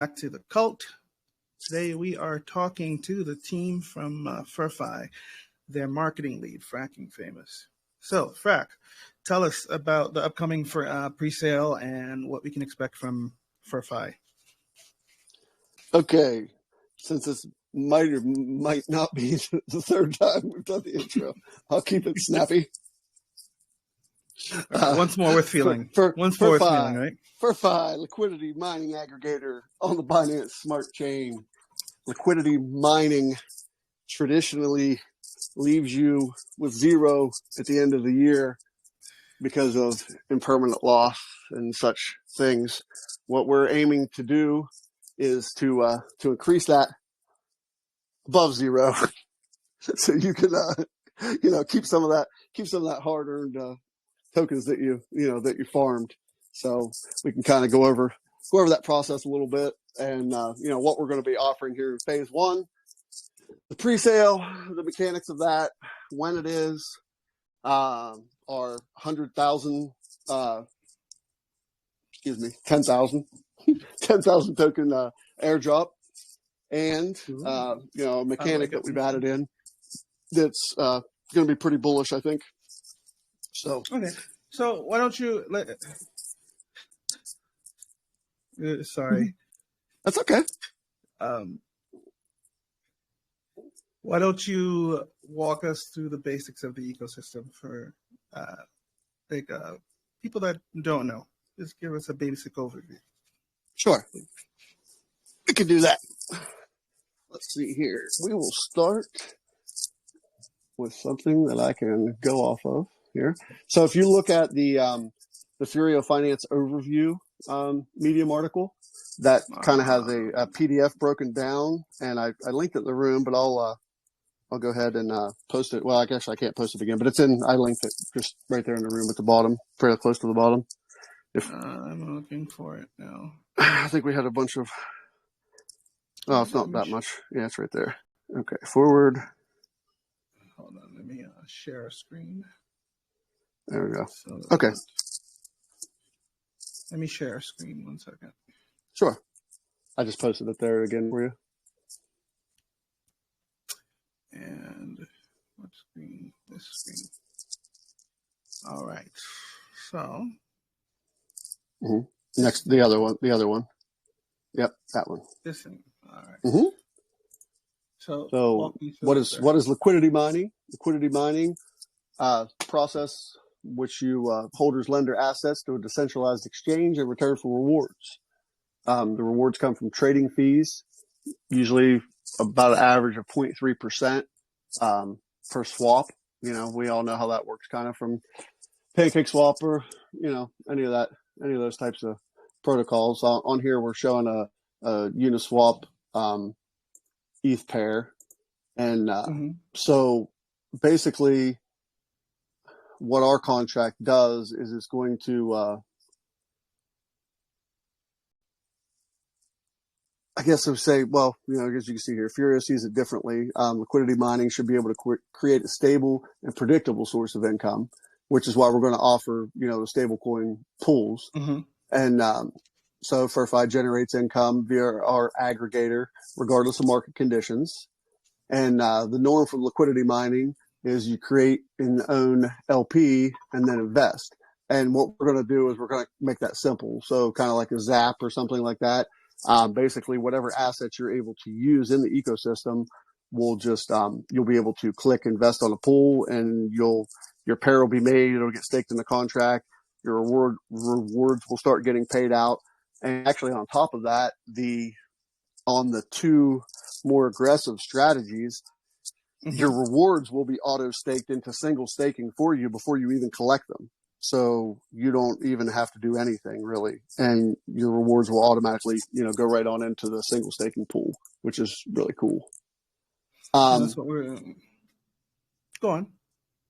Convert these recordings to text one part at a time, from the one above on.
Back to the cult. Today we are talking to the team from Furvault, their marketing lead, Fracking Famous. So, Frack, tell us about the upcoming pre-sale and what we can expect from Furvault. Okay, since this might or might not be the third time we've done the intro, I'll keep it snappy. Once more with feeling. Once more with feeling, right? Furvault, liquidity mining aggregator on the Binance Smart Chain. Liquidity mining traditionally leaves you with zero at the end of the year because of impermanent loss and such things. What we're aiming to do is to increase that above zero, so you can keep some of that hard-earned tokens that you farmed. So we can kind of go over that process a little bit, and what we're going to be offering here in phase one, the pre-sale, the mechanics of that, when it is, our 100,000, 10,000 token airdrop, and a mechanic that we've added in that's going to be pretty bullish, I think. So okay, so why don't you sorry, that's okay. Why don't you walk us through the basics of the ecosystem for people that don't know? Just give us a basic overview. Sure. We can do that. Let's see here. We will start with something that I can go off of here. So if you look at the Furio Finance Overview Medium article, that kind of has a PDF broken down, and I linked it in the room, but I'll go ahead and post it. Well, I guess I can't post it again, but I linked it just right there in the room at the bottom, pretty close to the bottom. I'm looking for it now. I think we had a bunch of... Oh, it's not that much. Yeah, it's right there. Okay, forward. Hold on, let me share a screen. There we go. Okay. Let me share a screen 1 second. Sure. I just posted it there again for you. And what screen? This screen. All right. So. Next, the other one. Yep, that one. This thing. All right. So what is liquidity mining? Liquidity mining process which you holders lend their assets to a decentralized exchange in return for rewards. The rewards come from trading fees, usually about an average of 0.3% per swap. We all know how that works, kind of from PancakeSwap or any of those types of protocols. On here, we're showing a Uniswap ETH pair, and so basically, what our contract does is it's going to, I guess I would say, well, as you can see here, Furio sees it differently. Liquidity mining should be able to create a stable and predictable source of income, which is why we're going to offer, the stable coin pools. And so Furvault generates income via our aggregator, regardless of market conditions. And the norm for liquidity mining is you create and own LP and then invest. And what we're going to do is we're going to make that simple. So kind of like a Zap or something like that. Basically, whatever assets you're able to use in the ecosystem will just, you'll be able to click invest on a pool, and your pair will be made. It'll get staked in the contract. Your rewards will start getting paid out. And actually on top of that, on the two more aggressive strategies, your rewards will be auto staked into single staking for you before you even collect them. So you don't even have to do anything really. And your rewards will automatically, go right on into the single staking pool, which is really cool. That's what we're go on.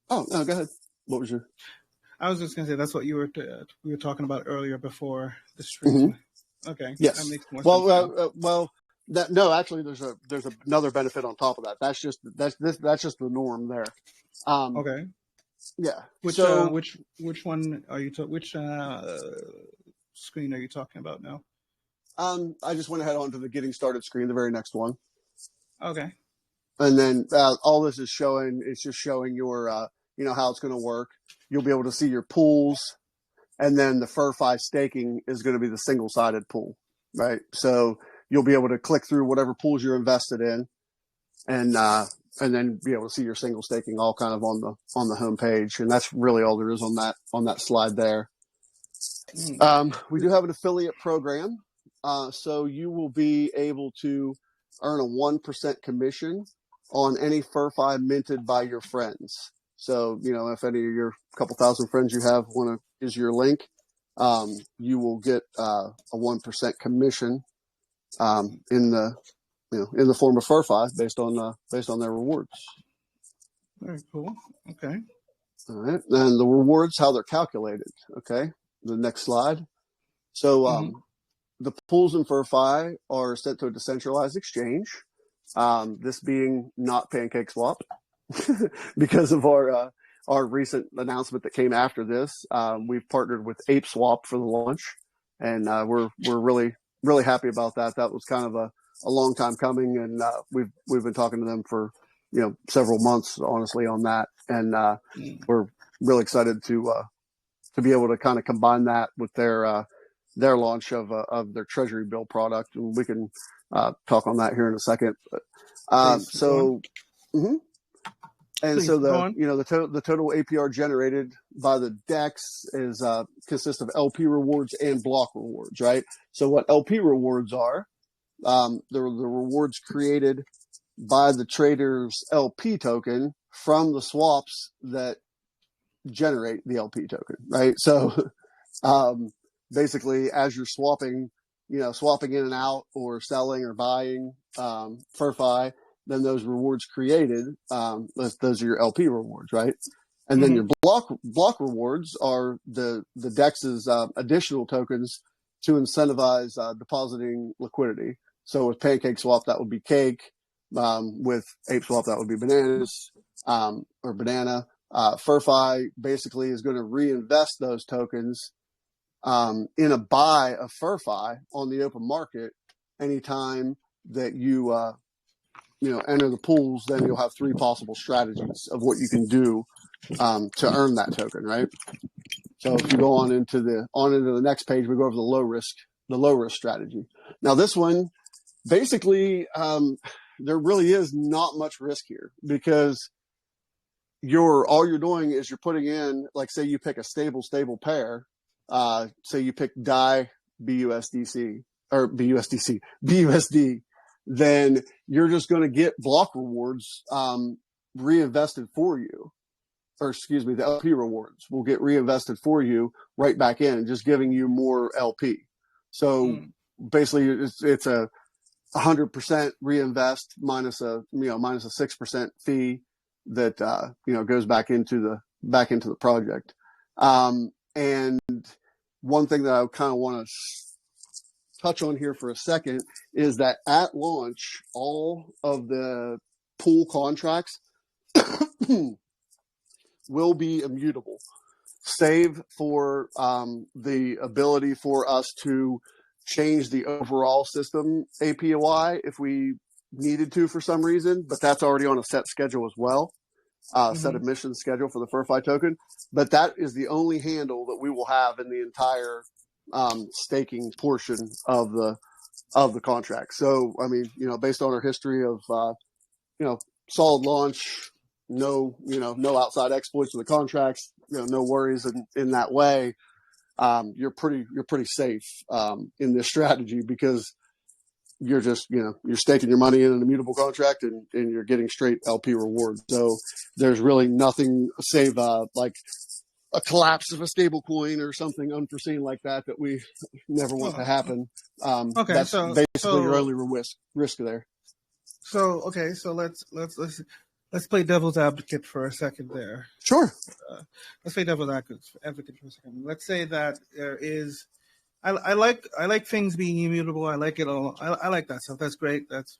Oh, no, go ahead. What was your... I was just going to say, that's what we were talking about earlier before the stream. Okay. Yes. That makes more sense. No, actually there's another benefit on top of that. That's just the norm there. Okay. Yeah. Which one are you which screen are you talking about now? I just went ahead onto the getting started screen, the very next one. Okay. And then all this is showing, it's just showing your, how it's going to work. You'll be able to see your pools. And then the FurFi staking is going to be the single-sided pool, right? So you'll be able to click through whatever pools you're invested in, and then be able to see your single staking all kind of on the home page. And that's really all there is on that slide there. We do have an affiliate program, so you will be able to earn a 1% commission on any FurFi minted by your friends. So, if any of your couple thousand friends you have want to use your link, you will get a 1% commission in the form of FurFi based on their rewards. Very cool. Okay. All right, and the rewards, how they're calculated. Okay, the next slide. So the pools in FurFi are sent to a decentralized exchange. This being not PancakeSwap. Because of our recent announcement that came after this, we've partnered with ApeSwap for the launch, and we're really happy about that. That was kind of a long time coming, and we've been talking to them for several months, honestly, on that, and we're really excited to be able to kind of combine that with their launch of their Treasury Bill product, and we can talk on that here in a second. And Please, so the total APR generated by the DEX is consists of LP rewards and block rewards, right? So what LP rewards are, the rewards created by the trader's LP token from the swaps that generate the LP token, right? So basically, as you're swapping in and out or selling or buying FurFi, then those rewards created, those are your LP rewards, right? And then your block rewards are the DEX's additional tokens to incentivize depositing liquidity. So with PancakeSwap, that would be cake. With ApeSwap, that would be bananas or banana. FurFi basically is going to reinvest those tokens in a buy of FurFi on the open market anytime that you enter the pools. Then you'll have 3 possible strategies of what you can do to earn that token, right? So if you go on into the next page, we go over the low risk strategy. Now this one, basically, there really is not much risk here, because all you're doing is you're putting in, like, say you pick a stable pair, say you pick DAI BUSDC or BUSD, then you're just going to get block rewards reinvested for you, or excuse me, the LP rewards will get reinvested for you right back in, just giving you more LP. So basically, it's a 100% reinvest minus a 6% fee that goes back into the project. And one thing that I kind of want to touch on here for a second is that at launch, all of the pool contracts will be immutable, save for the ability for us to change the overall system APY if we needed to for some reason, but that's already on a set schedule as well, set admission schedule for the FurFi token. But that is the only handle that we will have in the entire staking portion of the contract. So, I mean, based on our history of, solid launch, no outside exploits of the contracts, no worries in that way. You're pretty safe in this strategy, because you're just, you're staking your money in an immutable contract and you're getting straight LP rewards. So there's really nothing save like a collapse of a stable coin or something unforeseen like that we never want to happen. Okay, that's basically your only risk there. So let's play devil's advocate for a second there. Sure. Let's play devil's advocate for a second. Let's say that there is, I like things being immutable. I like it all. I like that stuff. That's great. That's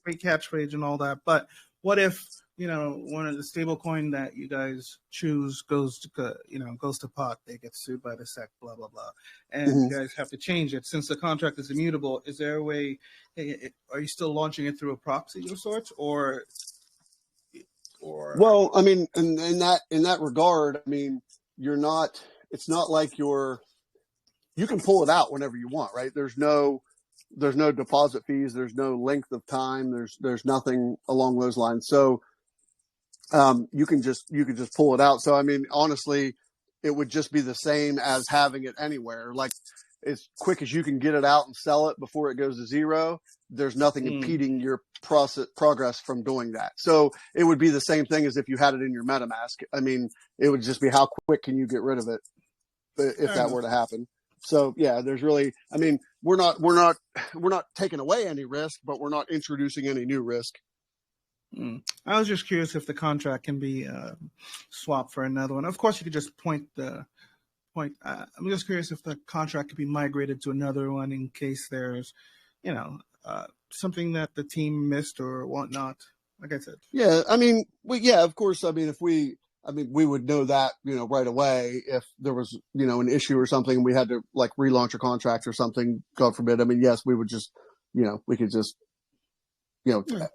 great catchphrase and all that. But what if one of the stable coin that you guys choose goes to pot. They get sued by the SEC, blah, blah, blah. And you guys have to change it. Since the contract is immutable, is there a way, are you still launching it through a proxy of sorts or? Well, I mean, in that regard, I mean, it's not like you can pull it out whenever you want, right? There's no deposit fees. There's no length of time. There's nothing along those lines. So, you can just pull it out. So, I mean, honestly, it would just be the same as having it anywhere. Like, as quick as you can get it out and sell it before it goes to zero, there's nothing impeding your progress from doing that. So it would be the same thing as if you had it in your MetaMask. I mean, it would just be how quick can you get rid of it if that were to happen. So yeah, there's really, I mean, we're not taking away any risk, but we're not introducing any new risk. I was just curious if the contract can be swapped for another one. Of course, you could just point. I'm just curious if the contract could be migrated to another one in case there's, something that the team missed or whatnot. Like I said. Yeah, I mean, of course. I mean, we would know that, right away if there was, an issue or something and we had to like relaunch a contract or something, God forbid. I mean, yes, we would just, we could just,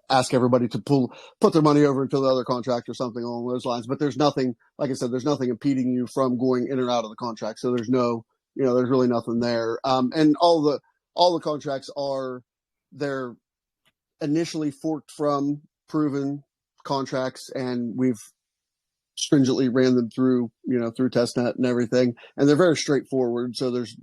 ask everybody to put their money over into the other contract or something along those lines. But there's nothing, like I said, there's nothing impeding you from going in or out of the contract. So there's there's really nothing there. And all the contracts they're initially forked from proven contracts, and we've stringently ran them through testnet and everything. And they're very straightforward. So there's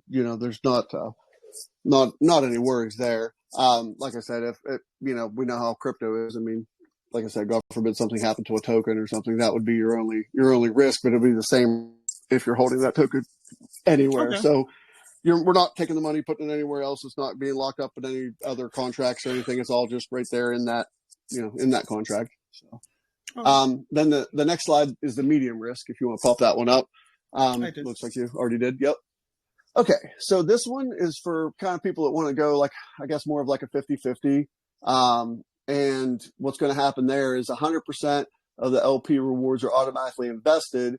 not any worries there. Like I said, if we know how crypto is. I mean, like I said, God forbid something happened to a token or something, that would be your only risk, but it'll be the same if you're holding that token anywhere. Okay. So we're not taking the money, putting it anywhere else. It's not being locked up in any other contracts or anything. It's all just right there in that, in that contract. So, then the next slide is the medium risk. If you want to pop that one up, looks like you already did. Yep. Okay, so this one is for kind of people that want to go, like, I guess more of like a 50-50. And what's going to happen there is 100% of the LP rewards are automatically invested,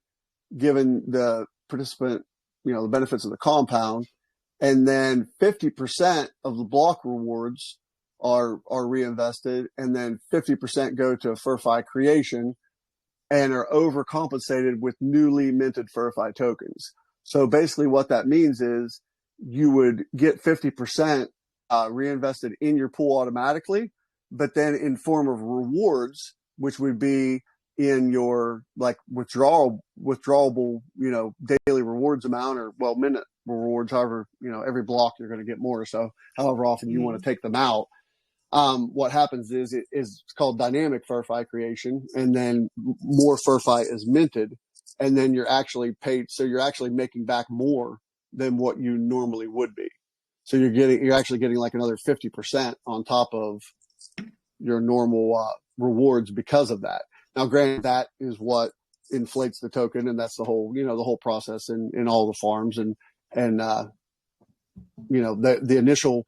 given the participant, the benefits of the compound. And then 50% of the block rewards are reinvested, and then 50% go to Furvault creation and are overcompensated with newly minted Furvault tokens. So basically what that means is you would get 50% reinvested in your pool automatically, but then in form of rewards, which would be in your like withdrawable, daily rewards amount, or minute rewards, however, every block you're going to get more. So however often you want to take them out. What happens is it's called dynamic Furvault creation, and then more Furvault is minted. And then you're actually paid, so you're actually making back more than what you normally would be. So you're actually getting like another 50% on top of your normal rewards because of that. Now, granted, that is what inflates the token, and that's the whole process in all the farms, and the initial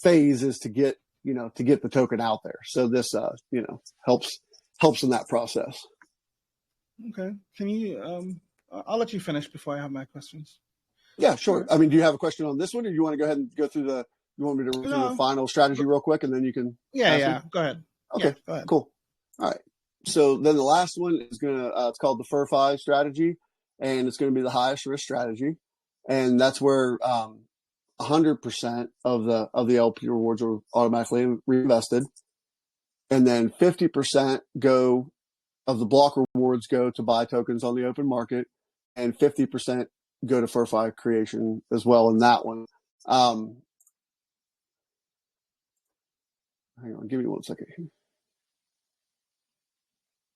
phase is to get the token out there. So this helps in that process. Okay. Can you, I'll let you finish before I have my questions. Yeah, sure. I mean, do you have a question on this one, or do you want to go ahead and go through you want me to run through the final strategy real quick, and then you can? Yeah. Go ahead. Okay, go ahead. Cool. All right. So then the last one is it's called the Furvault strategy, and it's going to be the highest risk strategy. And that's where, 100% of the LP rewards are automatically reinvested. And then 50% of the block rewards go to buy tokens on the open market, and 50% go to Furvault creation as well in that one. Hang on, give me 1 second here.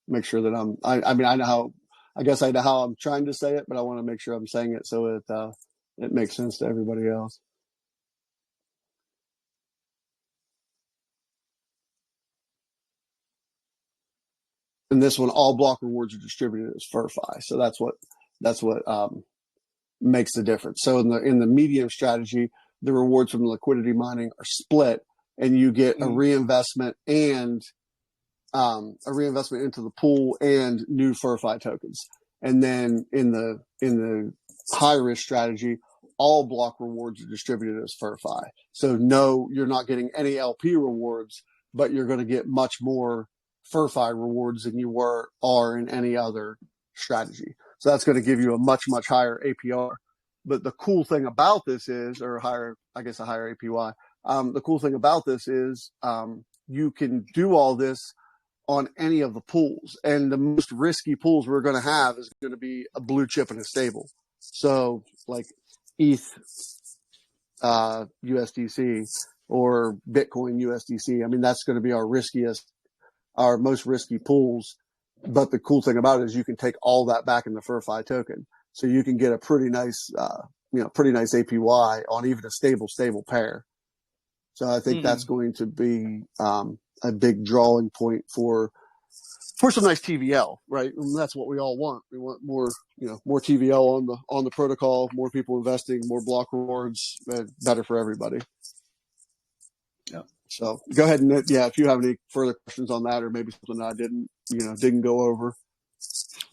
Make sure that I guess I know how I'm trying to say it, but I want to make sure I'm saying it so it makes sense to everybody else. And this one, all block rewards are distributed as Furvault. So that's what makes the difference. So in the medium strategy, the rewards from liquidity mining are split, and you get a reinvestment and a reinvestment into the pool and new FurFi tokens. And then in the high risk strategy, all block rewards are distributed as FurFi. So no, you're not getting any LP rewards, but you're going to get much more FurFi rewards than you are in any other strategy. So that's going to give you a much, much higher APR. But the cool thing about this is, or higher, I guess a higher APY. The cool thing about this is you can do all this on any of the pools. And the most risky pools we're going to have is going to be a blue chip and a stable. So like ETH USDC or Bitcoin USDC. I mean, that's going to be our most risky pools. But the cool thing about it is you can take all that back in the FurFi token. So you can get a pretty nice APY on even a stable pair. So I think that's going to be a big drawing point for some nice TVL, right? And that's what we all want. We want more TVL on the protocol, more people investing, more block rewards, better for everybody. Yeah. So go ahead and if you have any further questions on that, or maybe something that I didn't go over.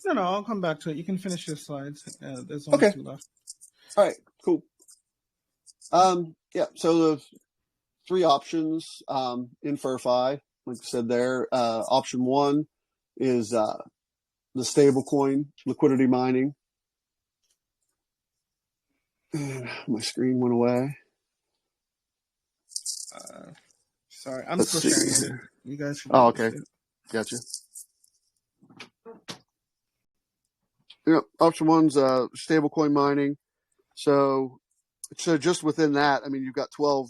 No, I'll come back to it. You can finish your slides. There's only 2 left. All right, cool. So the 3 options in FurFi, like I said there. Option 1 is the stablecoin liquidity mining. My screen went away. Sorry, I'm still sharing it. You guys should. Okay. Gotcha. Option 1's stablecoin mining. So just within that, I mean, you've got 12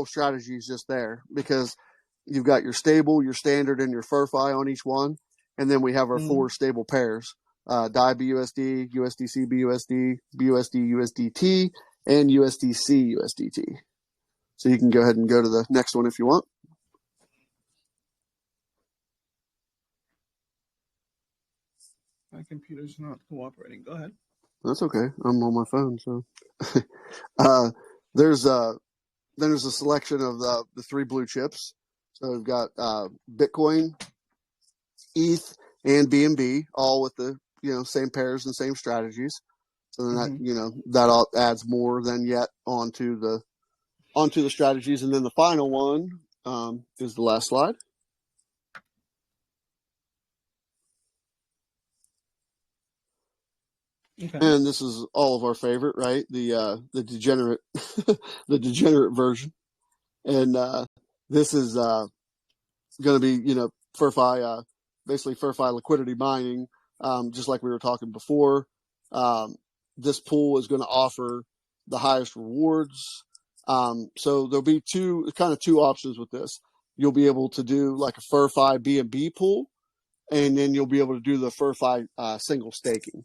strategies just there, because you've got your stable, your standard, and your FurFi on each one. And then we have our 4 stable pairs, DAI BUSD, USDC BUSD, BUSD USDT, and USDC USDT. So you can go ahead and go to the next one if you want. My computer's not cooperating. Go ahead. That's okay. I'm on my phone, so there's a selection of the 3 blue chips. So we've got Bitcoin, ETH, and BNB, all with the same pairs and same strategies. So then that all adds more than yet onto the strategies. And then the final one is the last slide. Okay. And this is all of our favorite, right? The degenerate the degenerate version. And this is going to be FurFi, basically FurFi liquidity mining, just like we were talking before. This pool is going to offer the highest rewards. So there'll be two options with this. You'll be able to do like a FurFi BNB pool, and then you'll be able to do the FurFi single staking.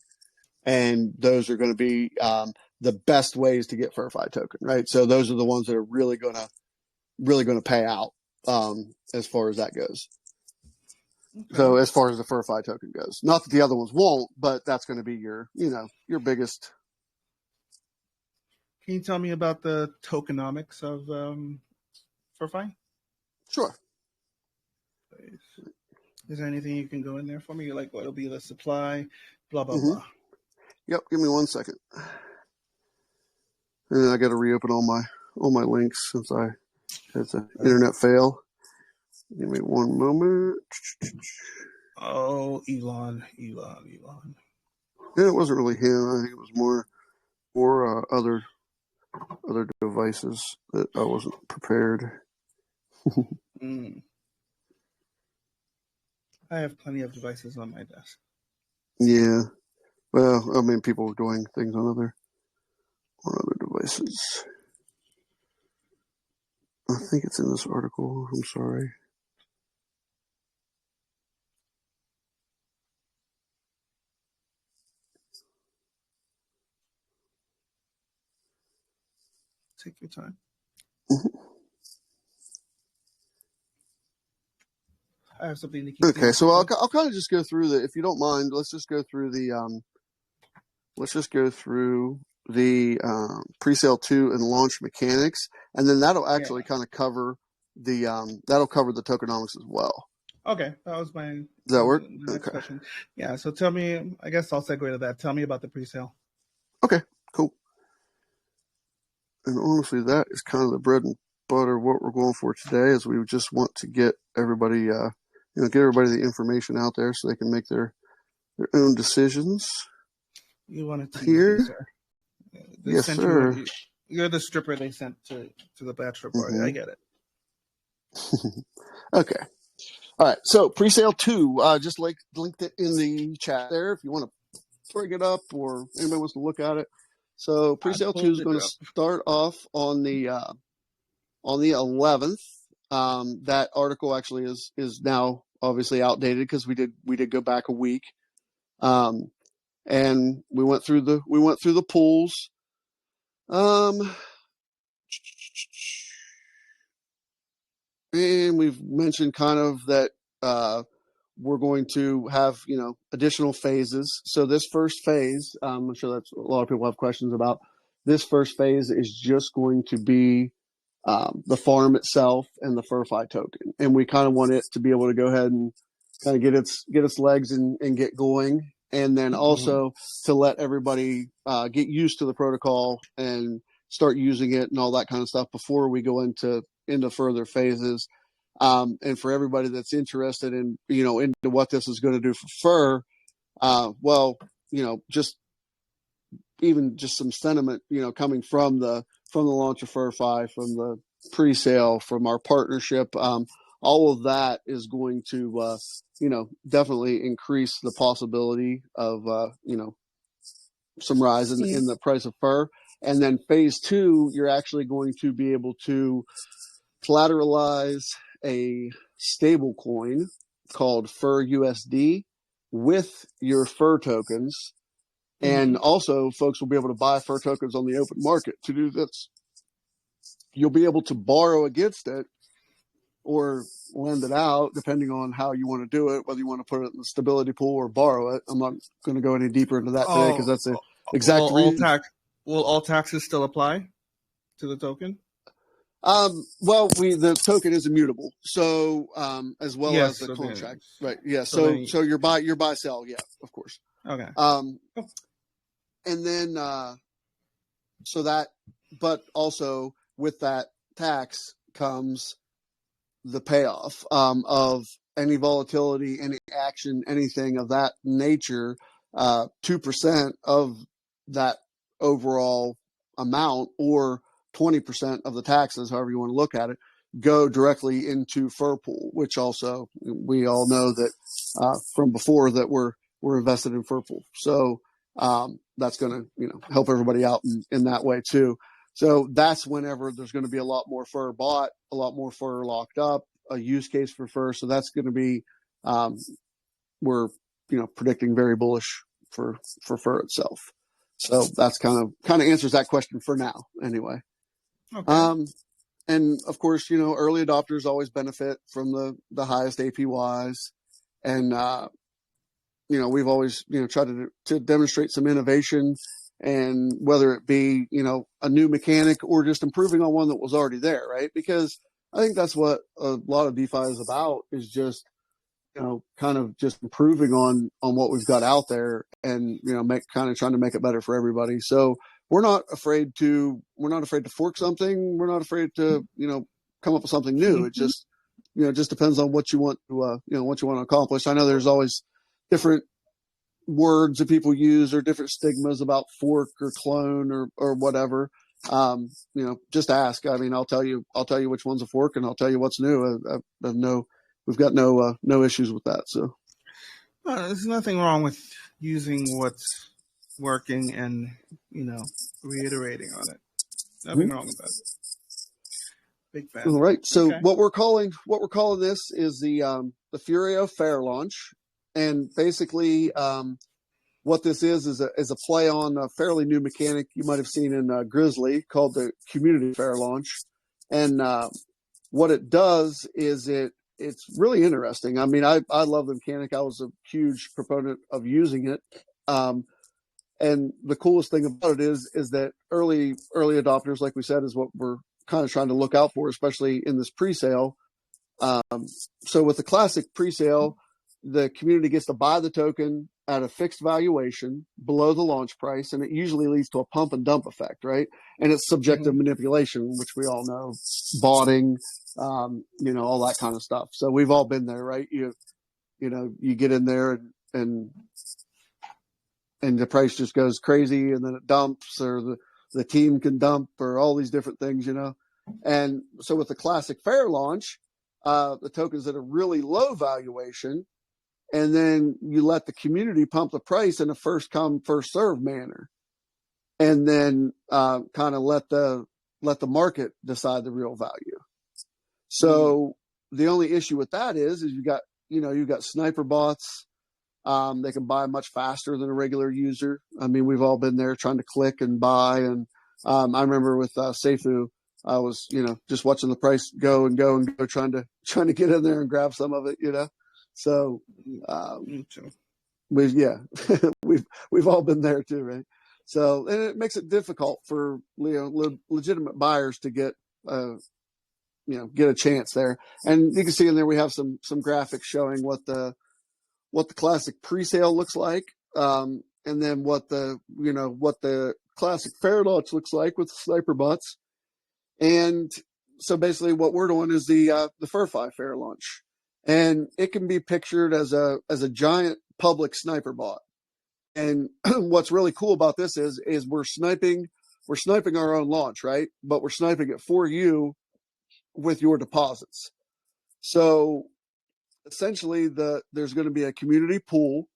And those are going to be the best ways to get FurFi token, right? So those are the ones that are really going to pay out as far as that goes. Okay. So as far as the FurFi token goes, not that the other ones won't, but that's going to be your biggest. Can you tell me about the tokenomics of FurFi? Sure. Is there anything you can go in there for me? Like what'll be the supply, blah, blah, blah. Yep. Give me 1 second. And I got to reopen all my links since I had an internet fail. Give me 1 moment. Oh, Elon. Yeah, it wasn't really him. I think it was more other devices that I wasn't prepared. I have plenty of devices on my desk. Yeah. Well, I mean, people are doing things on other devices. I think it's in this article. I'm sorry. Take your time. I have something to keep. Okay, so I'll kind of just go through if you don't mind, let's just go through the pre-sale 2 and launch mechanics, and then that'll actually kind of cover the tokenomics as well. Okay, that was my Does that work? next Okay. question. Yeah, so tell me, I guess I'll segue to that. Tell me about the pre-sale. Okay, cool. And honestly, that is kind of the bread and butter of what we're going for today. Is we just want to get everybody, get everybody the information out there so they can make their own decisions. You want to tease Here, me, sir? They yes, sent sir. You're the stripper they sent to the bachelor party. I get it. Okay. All right. So pre-sale 2, just linked it in the chat there if you want to bring it up or anybody wants to look at it. So pre-sale 2 is going to start off on the 11th. That article actually is now obviously outdated because we did go back a week. And we went through the pools. And we've mentioned kind of that we're going to have, additional phases. So this first phase, I'm sure that's a lot of people have questions about. This first phase is just going to be the farm itself and the Furvault token, and we kind of want it to be able to go ahead and kind of get its legs and get going, and then also to let everybody get used to the protocol and start using it and all that kind of stuff before we go into further phases. And for everybody that's interested in into what this is going to do for Fur, just even just some sentiment, coming from the launch of Furfi, from the pre-sale, from our partnership, all of that is going to, definitely increase the possibility of, some rise in the price of Fur. And then phase 2, you're actually going to be able to collateralize a stable coin called Fur USD with your Fur tokens. And also, folks will be able to buy Fur tokens on the open market. To do this, you'll be able to borrow against it or lend it out, depending on how you want to do it, whether you want to put it in the stability pool or borrow it. I'm not going to go any deeper into that today because that's the exact reason. Will all taxes still apply to the token? Well, the token is immutable, so as well as the contract, right? Yeah. So your buy sell, yeah, of course. Okay. And then so that, but also with that tax comes the payoff of any volatility, any action, anything of that nature. 2% of that overall amount, or 20% of the taxes, however you want to look at it, go directly into Furpool, which also we all know that from before that we're invested in Furpool. So that's going to help everybody out in that way too. So that's whenever there's going to be a lot more Fur bought, a lot more Fur locked up, a use case for Fur. So that's going to be we're predicting very bullish for Fur itself. So that's kind of answers that question for now anyway. Okay. And of course, early adopters always benefit from the highest APYs, and we've always tried to demonstrate some innovation, and whether it be a new mechanic or just improving on one that was already there, right? Because I think that's what a lot of DeFi is about, is just kind of just improving on what we've got out there, and trying to make it better for everybody. So we're not afraid to fork something. We're not afraid to come up with something new. It just just depends on what you want to what you want to accomplish. I know there's always different words that people use, or different stigmas about fork or clone or whatever. Just ask. I mean, I'll tell you which one's a fork, and I'll tell you what's new. We've got no issues with that. So there's nothing wrong with using what's working and reiterating on it. Nothing wrong with that. Big fan. All right. So what we're calling this is the Furio fair launch, and basically what this is a play on a fairly new mechanic you might have seen in Grizzly called the community fair launch. And what it does is it's really interesting. I mean, I love the mechanic. I was a huge proponent of using it. And the coolest thing about it is that early adopters, like we said, is what we're kind of trying to look out for, especially in this pre-sale. So with the classic presale, the community gets to buy the token at a fixed valuation below the launch price, and it usually leads to a pump and dump effect, right? And it's subject to manipulation, which we all know, botting, all that kind of stuff. So we've all been there, right? You get in there and the price just goes crazy, and then it dumps, or the team can dump, or all these different things, And so with the classic fair launch, the token's at a really low valuation, and then you let the community pump the price in a first come, first serve manner, and then kind of let the market decide the real value. So the only issue with that is you've got sniper bots. They can buy much faster than a regular user. I mean, we've all been there trying to click and buy. And I remember with Seifu, I was, just watching the price go and go and go, trying to get in there and grab some of it, So we've all been there too, right? So, and it makes it difficult for legitimate buyers to get a chance there. And you can see in there we have some graphics showing what the classic pre-sale looks like, and then what the classic fair launch looks like with the sniper bots. And so basically what we're doing is the Furvault fair launch, and it can be pictured as a giant public sniper bot. And what's really cool about this is we're sniping our own launch, right? But we're sniping it for you with your deposits. So essentially there's going to be a community pool,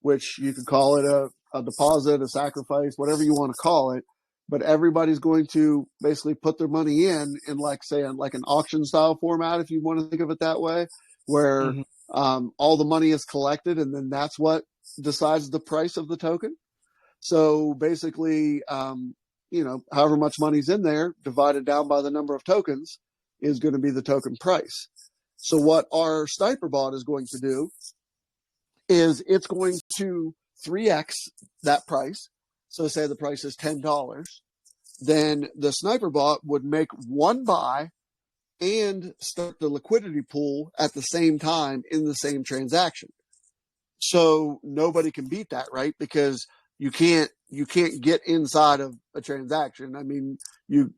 which you could call it a deposit, a sacrifice, whatever you want to call it. But everybody's going to basically put their money in like an auction style format, if you want to think of it that way, where all the money is collected, and then that's what decides the price of the token. So basically, however much money's in there divided down by the number of tokens is going to be the token price. So what our sniper bot is going to do is it's going to 3x that price. So say the price is $10. Then the sniper bot would make one buy and start the liquidity pool at the same time in the same transaction. So nobody can beat that, right? Because you can't get inside of a transaction. I mean, you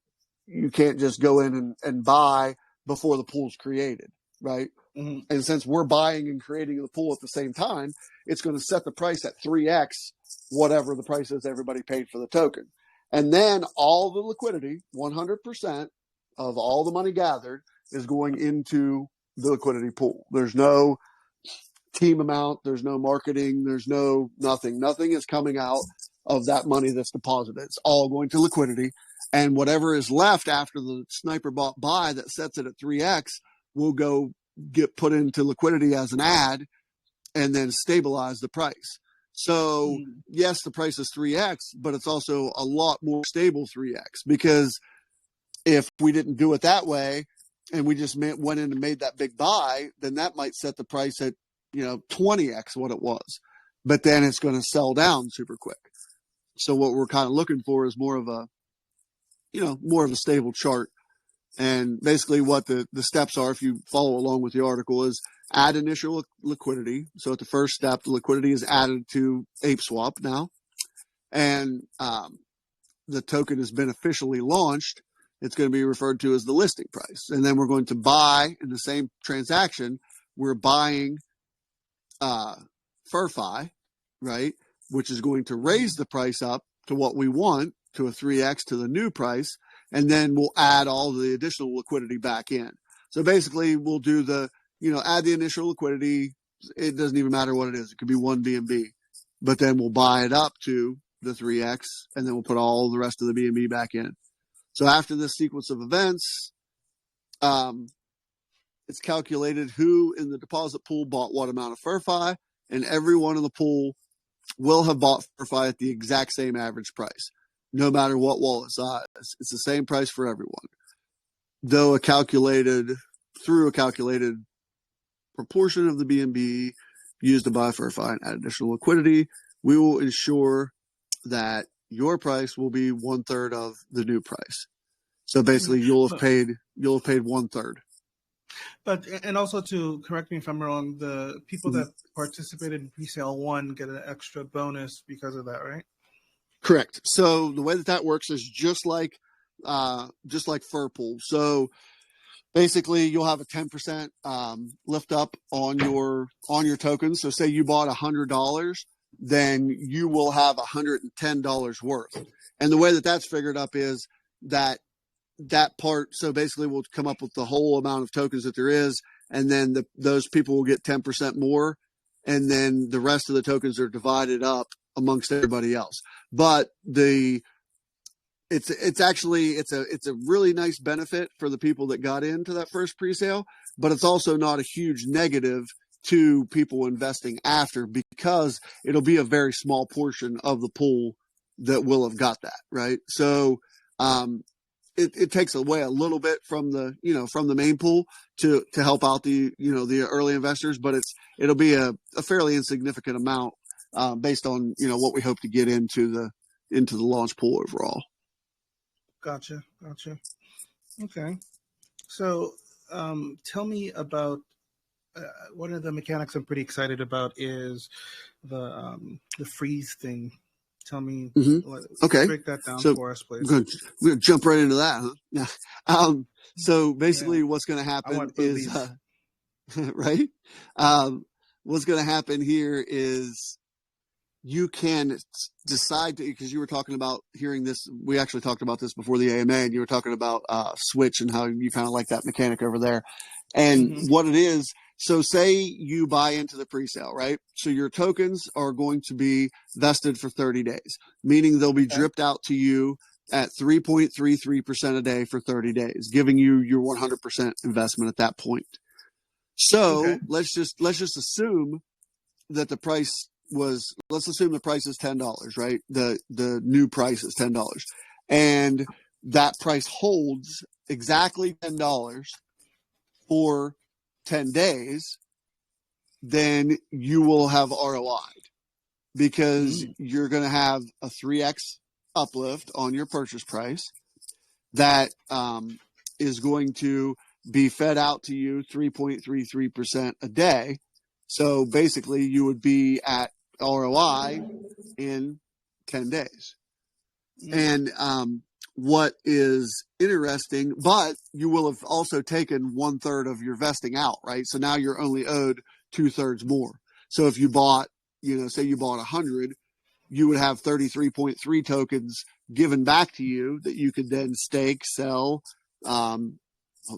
can't just go in and buy before the pool's created, right? And since we're buying and creating the pool at the same time, it's going to set the price at 3x whatever the price is everybody paid for the token. And then all the liquidity, 100% of all the money gathered, is going into the liquidity pool. There's no team amount, there's no marketing, there's no nothing. Nothing is coming out of that money that's deposited. It's all going to liquidity. And whatever is left after the sniper bot buy that sets it at 3x will go get put into liquidity as an ad and then stabilize the price. So yes, the price is 3x, but it's also a lot more stable 3x, because if we didn't do it that way and we just went in and made that big buy, then that might set the price at 20x what it was, but then it's going to sell down super quick. So what we're kind of looking for is more of a stable chart. And basically what the steps are, if you follow along with the article, is add initial liquidity. So at the first step, the liquidity is added to ApeSwap now, and the token has been officially launched. It's going to be referred to as the listing price. And then we're going to buy in the same transaction. We're buying Furvault, right, which is going to raise the price up to what we want, to a 3x to the new price, and then we'll add all the additional liquidity back in. So basically we'll do add the initial liquidity. It doesn't even matter what it is. It could be one BNB, but then we'll buy it up to the 3x, and then we'll put all the rest of the BNB back in. So after this sequence of events, it's calculated who in the deposit pool bought what amount of Furvault, and everyone in the pool will have bought Furvault at the exact same average price, no matter what wallet size. It's the same price for everyone. Though through a calculated proportion of the BNB used to buy Furvault and add additional liquidity, we will ensure that your price will be 1/3 of the new price. So basically you'll have paid 1/3. But and also to correct me if I'm wrong, the people that participated in presale one get an extra bonus because of that, right? Correct. So the way that works is just like Furpool. So basically, you'll have a 10% lift up on your tokens. So say you bought $100, then you will have $110 worth. And the way that that's figured up is that part. So basically, we'll come up with the whole amount of tokens that there is, and then those people will get 10% more, and then the rest of the tokens are divided up amongst everybody else. But it's a really nice benefit for the people that got into that first presale, but it's also not a huge negative to people investing after, because it'll be a very small portion of the pool that will have got that, right? So it takes away a little bit from the main pool to help out the early investors, but it'll be a fairly insignificant amount based on what we hope to get into the launch pool overall. Gotcha. Okay. So tell me about one of the mechanics I'm pretty excited about is the freeze thing. Tell me, okay. Break that down for us, please. We're going to jump right into that, huh? So basically what's going to happen is, right? What's going to happen here is you can decide to, because you were talking about hearing this, we actually talked about this before the AMA, and you were talking about Switch and how you kind of like that mechanic over there. And what it is, so say you buy into the presale, right? So your tokens are going to be vested for 30 days, meaning they'll be dripped out to you at 3.33% a day for 30 days, giving you your 100% investment at that point. So let's just assume that the price let's assume the price is $10, right? The new price is $10, and that price holds exactly $10 for 10 days, then you will have ROI, because you're going to have a 3x uplift on your purchase price that is going to be fed out to you 3.33% a day. So basically you would be at ROI in 10 days. And what is interesting, but you will have also taken 1/3 of your vesting out, right? So now you're only owed 2/3 more. So if you bought, say you bought 100, you would have 33.3 tokens given back to you that you could then stake, sell,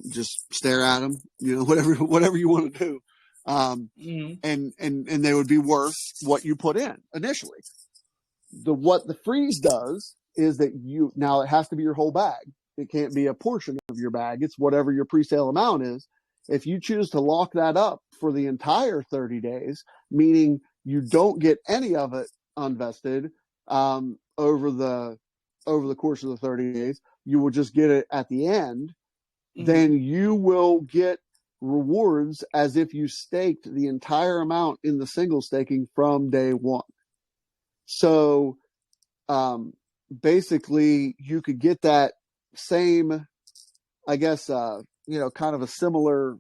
just stare at them, whatever you want to do. And they would be worth what you put in initially. What the freeze does is that now it has to be your whole bag. It can't be a portion of your bag. It's whatever your presale amount is. If you choose to lock that up for the entire 30 days, meaning you don't get any of it unvested over the course of the 30 days, you will just get it at the end. Then you will get rewards as if you staked the entire amount in the single staking from day one. So basically you could get that same, I guess, kind of a similar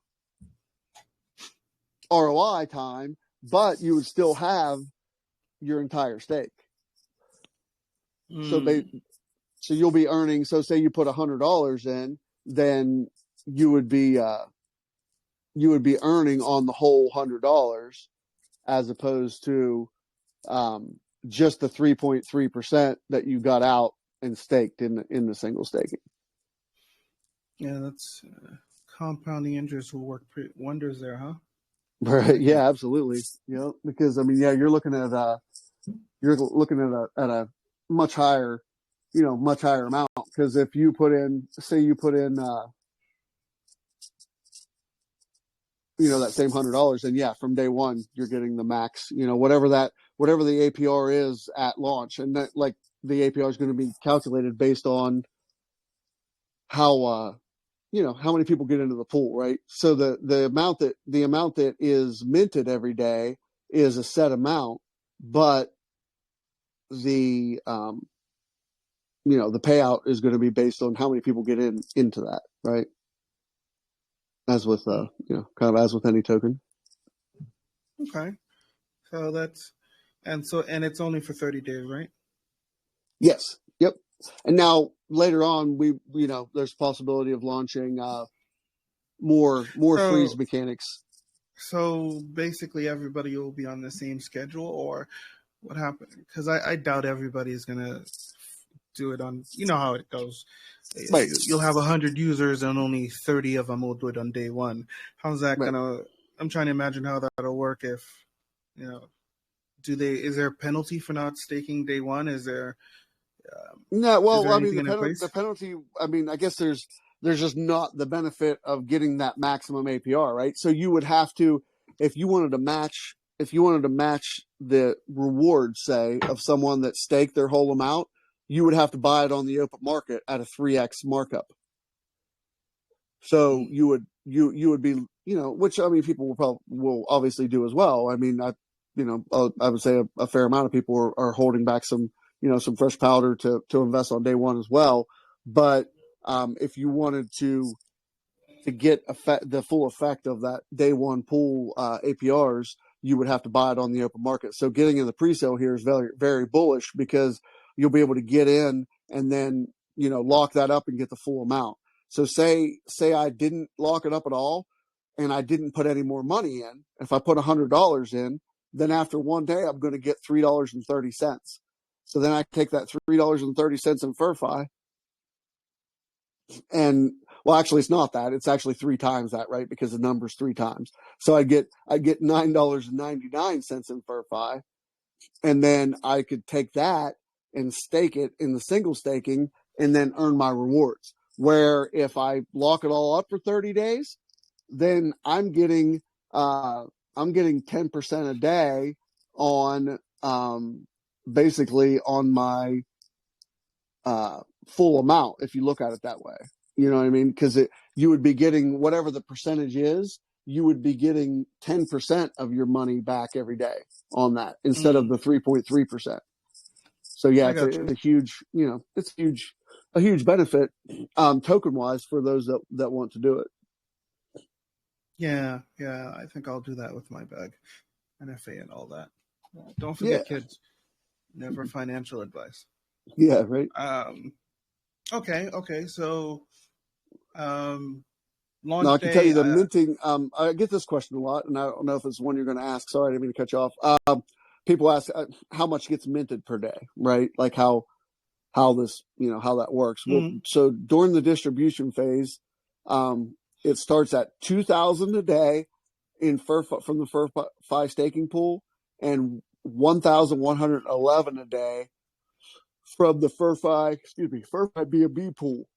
ROI time, but you would still have your entire stake. So you'll be earning, so say you put $100 in, then you would be earning on the whole $100 as opposed to just the 3.3% that you got out and staked in the single staking. Yeah, that's compounding interest will work wonders there, huh? Right. Yeah, absolutely. Because you're looking at a much higher amount, because if you put in, say you put in that same $100, then from day one you're getting the max, whatever the APR is at launch, and that, like, the APR is going to be calculated based on how many people get into the pool, right? So the amount that is minted every day is a set amount, but the the payout is going to be based on how many people get into that, right? as with kind of as with any token. Okay. So that's and it's only for 30 days, right? Yes. Yep. And now later on, there's possibility of launching more freeze So mechanics. so basically everybody will be on the same schedule, or what happened? Because I doubt everybody is gonna do it on. You know how it goes. Right. You'll have 100 users and only 30 of them will do it on day one. How's that Right. gonna? I'm trying to imagine how that'll work. If you know, is there a penalty for not staking day one? Is there No, is there well, I mean, anything in the place? penalty. I mean, I guess there's just not the benefit of getting that maximum APR, right? So you would have to, if you wanted to match, the reward, say, of someone that staked their whole amount, you would have to buy it on the open market at a 3x markup. So you would be, which, I mean, people will obviously do as well. I mean, I would say a fair amount of people are holding back some fresh powder to invest on day one as well. But if you wanted to get the full effect of that day one pool APRs, you would have to buy it on the open market. So getting in the pre-sale here is very, very bullish, because you'll be able to get in and then, lock that up and get the full amount. So say I didn't lock it up at all and I didn't put any more money in. If I put $100 in, then after one day, I'm going to get $3.30. So then I take that $3.30 in Furfi, and well, actually, it's not that. It's actually 3 times that, right? Because the number's 3 times. So I get $9.99 in Furfi, and then I could take that and stake it in the single staking, and then earn my rewards. Where if I lock it all up for 30 days, then I'm getting 10% a day on basically on my full amount, if you look at it that way. You know what I mean? Because you would be getting whatever the percentage is, you would be getting 10% of your money back every day on that, instead of the 3.3%. So yeah, I got you. it's a huge, a huge benefit, token wise, for those that want to do it. Yeah, I think I'll do that with my bag, NFA and all that. Don't Yeah. forget, kids, never financial advice. Yeah. Right. Okay. So, Now launch I can tell day. you the minting. I get this question a lot, and I don't know if it's one you're going to ask. Sorry, I didn't mean to cut you off. People ask how much gets minted per day, right? Like how this, how that works. Well, so during the distribution phase, it starts at 2,000 a day from the Furfi staking pool, and 1,111 a day from the Furfi BNB pool.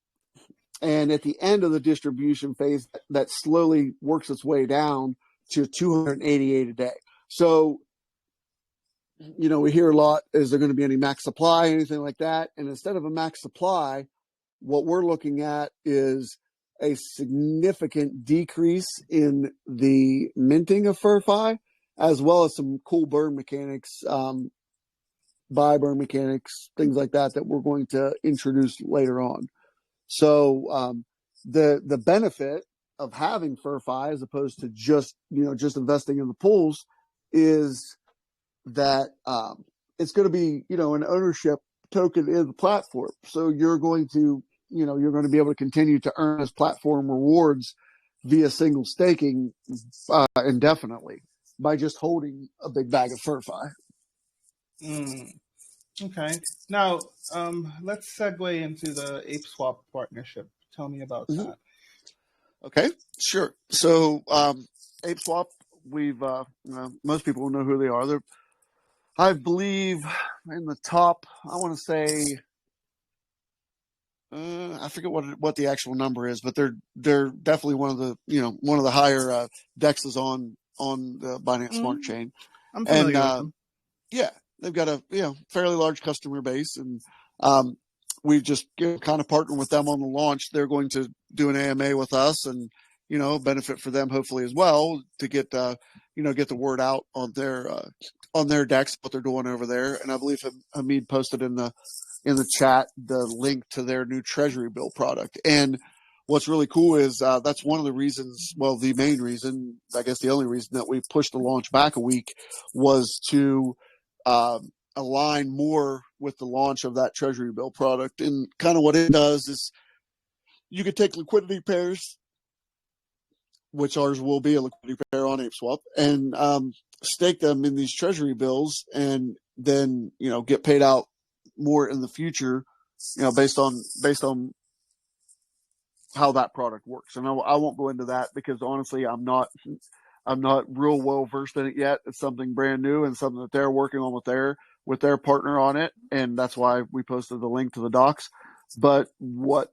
And at the end of the distribution phase, that slowly works its way down to 288 a day. So, we hear a lot, is there going to be any max supply, anything like that? And instead of a max supply, what we're looking at is a significant decrease in the minting of Furfi, as well as some cool burn mechanics, buy burn mechanics, things like that we're going to introduce later on. So the benefit of having Furfi as opposed to just investing in the pools is that it's going to be an ownership token in the platform. So you're going to be able to continue to earn those platform rewards via single staking indefinitely by just holding a big bag of Furfi. Okay. Now, let's segue into the ApeSwap partnership. Tell me about that. Okay, sure. So, ApeSwap, we've most people know who they are. They're, I believe, in the top. I want to say, I forget what the actual number is, but they're definitely one of the higher dexes on the Binance Smart Chain. I'm familiar with them. Yeah, they've got a fairly large customer base, and we've just kind of partnered with them on the launch. They're going to do an AMA with us, and benefit for them hopefully as well, to get get the word out on their decks, what they're doing over there. And I believe Hamid posted in the chat the link to their new treasury bill product. And what's really cool is that's one of the reasons, well, the main reason, I guess the only reason that we pushed the launch back a week was to align more with the launch of that treasury bill product. And kind of what it does is you could take liquidity pairs, which ours will be a liquidity pair on ApeSwap, and stake them in these treasury bills, and then get paid out more in the future, based on how that product works. And I won't go into that because honestly, I'm not real well versed in it yet. It's something brand new and something that they're working on with their partner on it, and that's why we posted the link to the docs. But what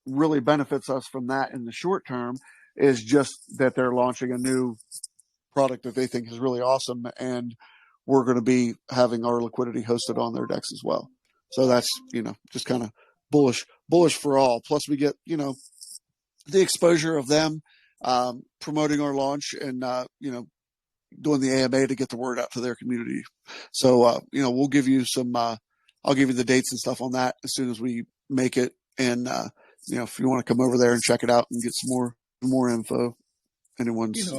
really benefits us from that in the short term is just that they're launching a new product that they think is really awesome, and we're going to be having our liquidity hosted on their decks as well. So that's just kind of bullish for all. Plus we get the exposure of them promoting our launch and doing the AMA to get the word out to their community. So we'll give you some I'll give you the dates and stuff on that as soon as we make it, and if you want to come over there and check it out and get some more info, anyone's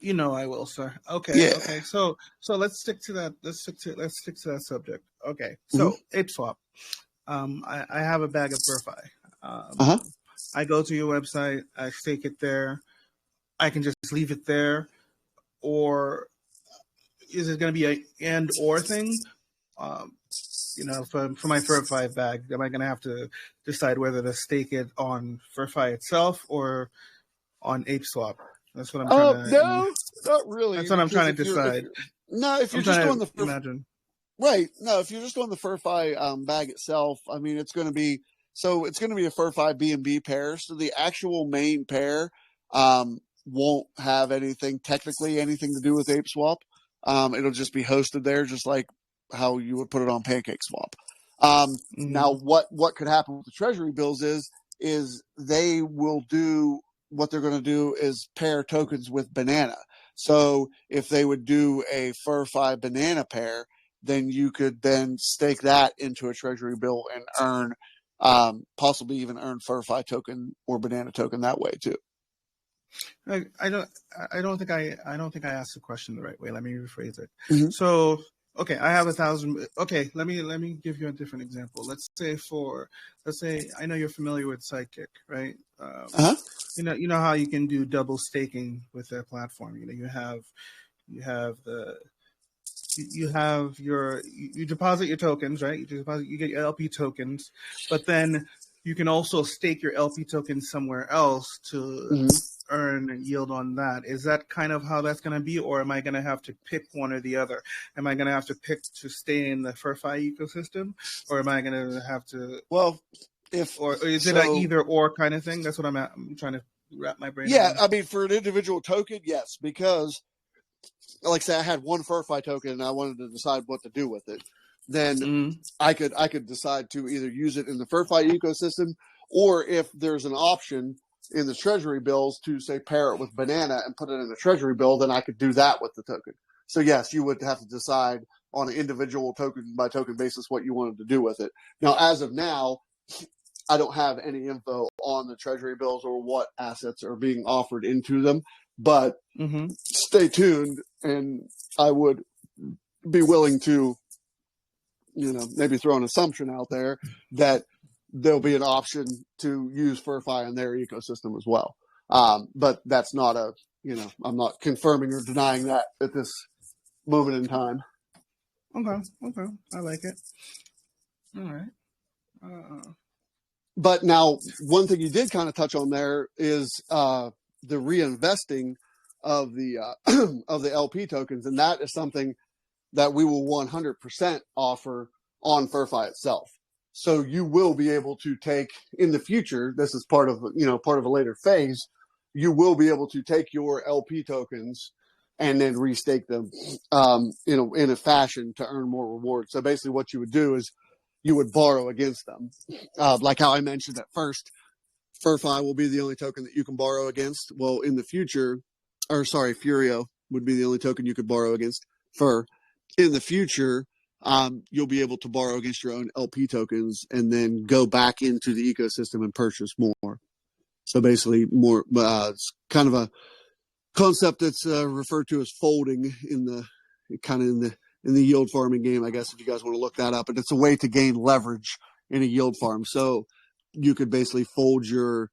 I will, sir. Okay. Yeah. Okay. So let's stick to that. Let's stick to that subject. Okay. So ApeSwap. I have a bag of Furfi. I go to your website. I stake it there. I can just leave it there, or is it going to be an and/or thing? For my Furfi bag, am I going to have to decide whether to stake it on Furfi itself or on ApeSwap? That's what I'm trying to. No, not really. That's what I'm trying to decide. If you're just on the imagine. Right. No, if you're just on the Furfi bag itself, I mean, it's going to be a Furfi BNB pair. So the actual main pair won't have anything to do with ApeSwap. It'll just be hosted there, just like how you would put it on PancakeSwap. Now, what could happen with the treasury bills is they will do. What they're going to do is pair tokens with banana. So if they would do a Furfi banana pair, then you could then stake that into a treasury bill and earn, possibly even earn Furfi token or banana token that way too. I don't think I asked the question the right way. Let me rephrase it. So, okay, I have 1,000. Okay, let me give you a different example. Let's say I know you're familiar with Sidekick, right? You know how you can do double staking with their platform. You deposit your tokens, right? You get your LP tokens, but then you can also stake your LP tokens somewhere else to earn yield on that. Is that kind of how that's going to be, or am I going to have to pick one or the other? Am I going to have to pick to stay in the Furfi ecosystem, or am I going to have to? Well, or is it an either or kind of thing? That's what I'm trying to wrap my brain around. I mean, for an individual token, yes, because like say I had one Furfi token and I wanted to decide what to do with it, then I could decide to either use it in the Furfi ecosystem, or if there's an option in the treasury bills to say pair it with banana and put it in the treasury bill, then I could do that with the token. So yes, you would have to decide on an individual token by token basis what you wanted to do with it. Now, as of now, I don't have any info on the treasury bills or what assets are being offered into them, but stay tuned, and I would be willing to, maybe throw an assumption out there that there'll be an option to use Furfi in their ecosystem as well. But that's not I'm not confirming or denying that at this moment in time. Okay. I like it. All right. But now, one thing you did kind of touch on there is the reinvesting of the of the LP tokens, and that is something that we will 100% offer on Furfi itself. So you will be able to take in the future. This is part of a later phase. You will be able to take your LP tokens and then restake them, in a fashion to earn more rewards. So basically, what you would do is you would borrow against them, like how I mentioned at first. Furfi will be the only token that you can borrow against. Well, in the future, Furio would be the only token you could borrow against. In the future, you'll be able to borrow against your own LP tokens and then go back into the ecosystem and purchase more. So basically, more it's kind of a concept that's referred to as folding in the yield farming game, I guess, if you guys want to look that up. And it's a way to gain leverage in a yield farm. So you could basically fold your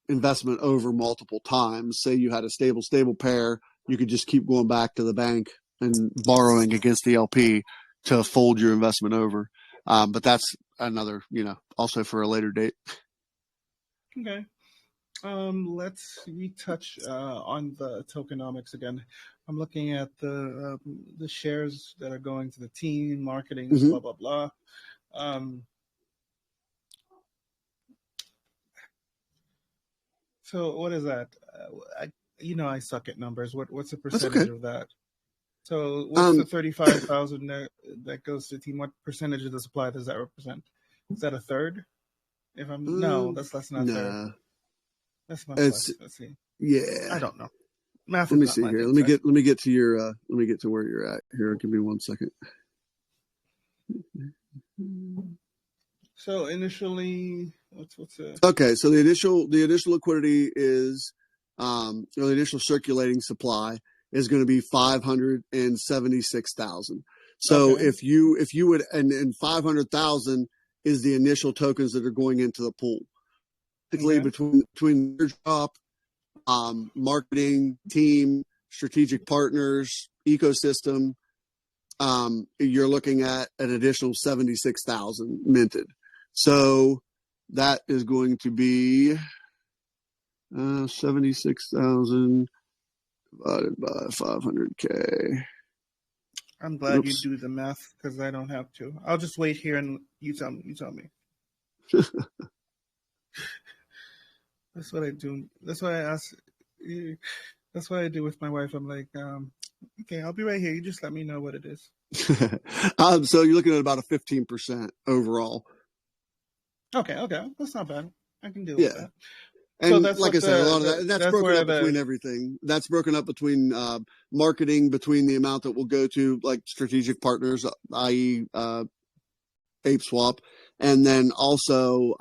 investment over multiple times. Say you had a stable pair, you could just keep going back to the bank and borrowing against the LP to fold your investment over. But that's another, also for a later date. Okay. Let's retouch on the tokenomics again. I'm looking at the shares that are going to the team, marketing, blah, blah, blah. So what is that? I suck at numbers. What's the percentage of that? So what's the 35,000 that goes to the team? What percentage of the supply does that represent? Is that a third? No, that's less than a third. That's much less. Let's see. Yeah. I don't know. Math. Let me see here. Let me get to where you're at here. Give me 1 second. So initially, what's okay? So the initial liquidity is, the initial circulating supply is going to be 576,000. So if you would, and 500,000 is the initial tokens that are going into the pool. Typically between your drop, marketing team, strategic partners, ecosystem, you're looking at an additional 76,000 minted. So that is going to be 76,000 divided by 500K. I'm glad you do the math because I don't have to. I'll just wait here and you tell me. That's what I do. That's why I ask. That's what I do with my wife. I'm like, okay, I'll be right here. You just let me know what it is. So you're looking at about a 15% overall. Okay, that's not bad. I can deal with that. And so that's like I said, a lot of that, and that's broken up between everything. That's broken up between marketing, between the amount that will go to like strategic partners, i.e., ApeSwap, and then also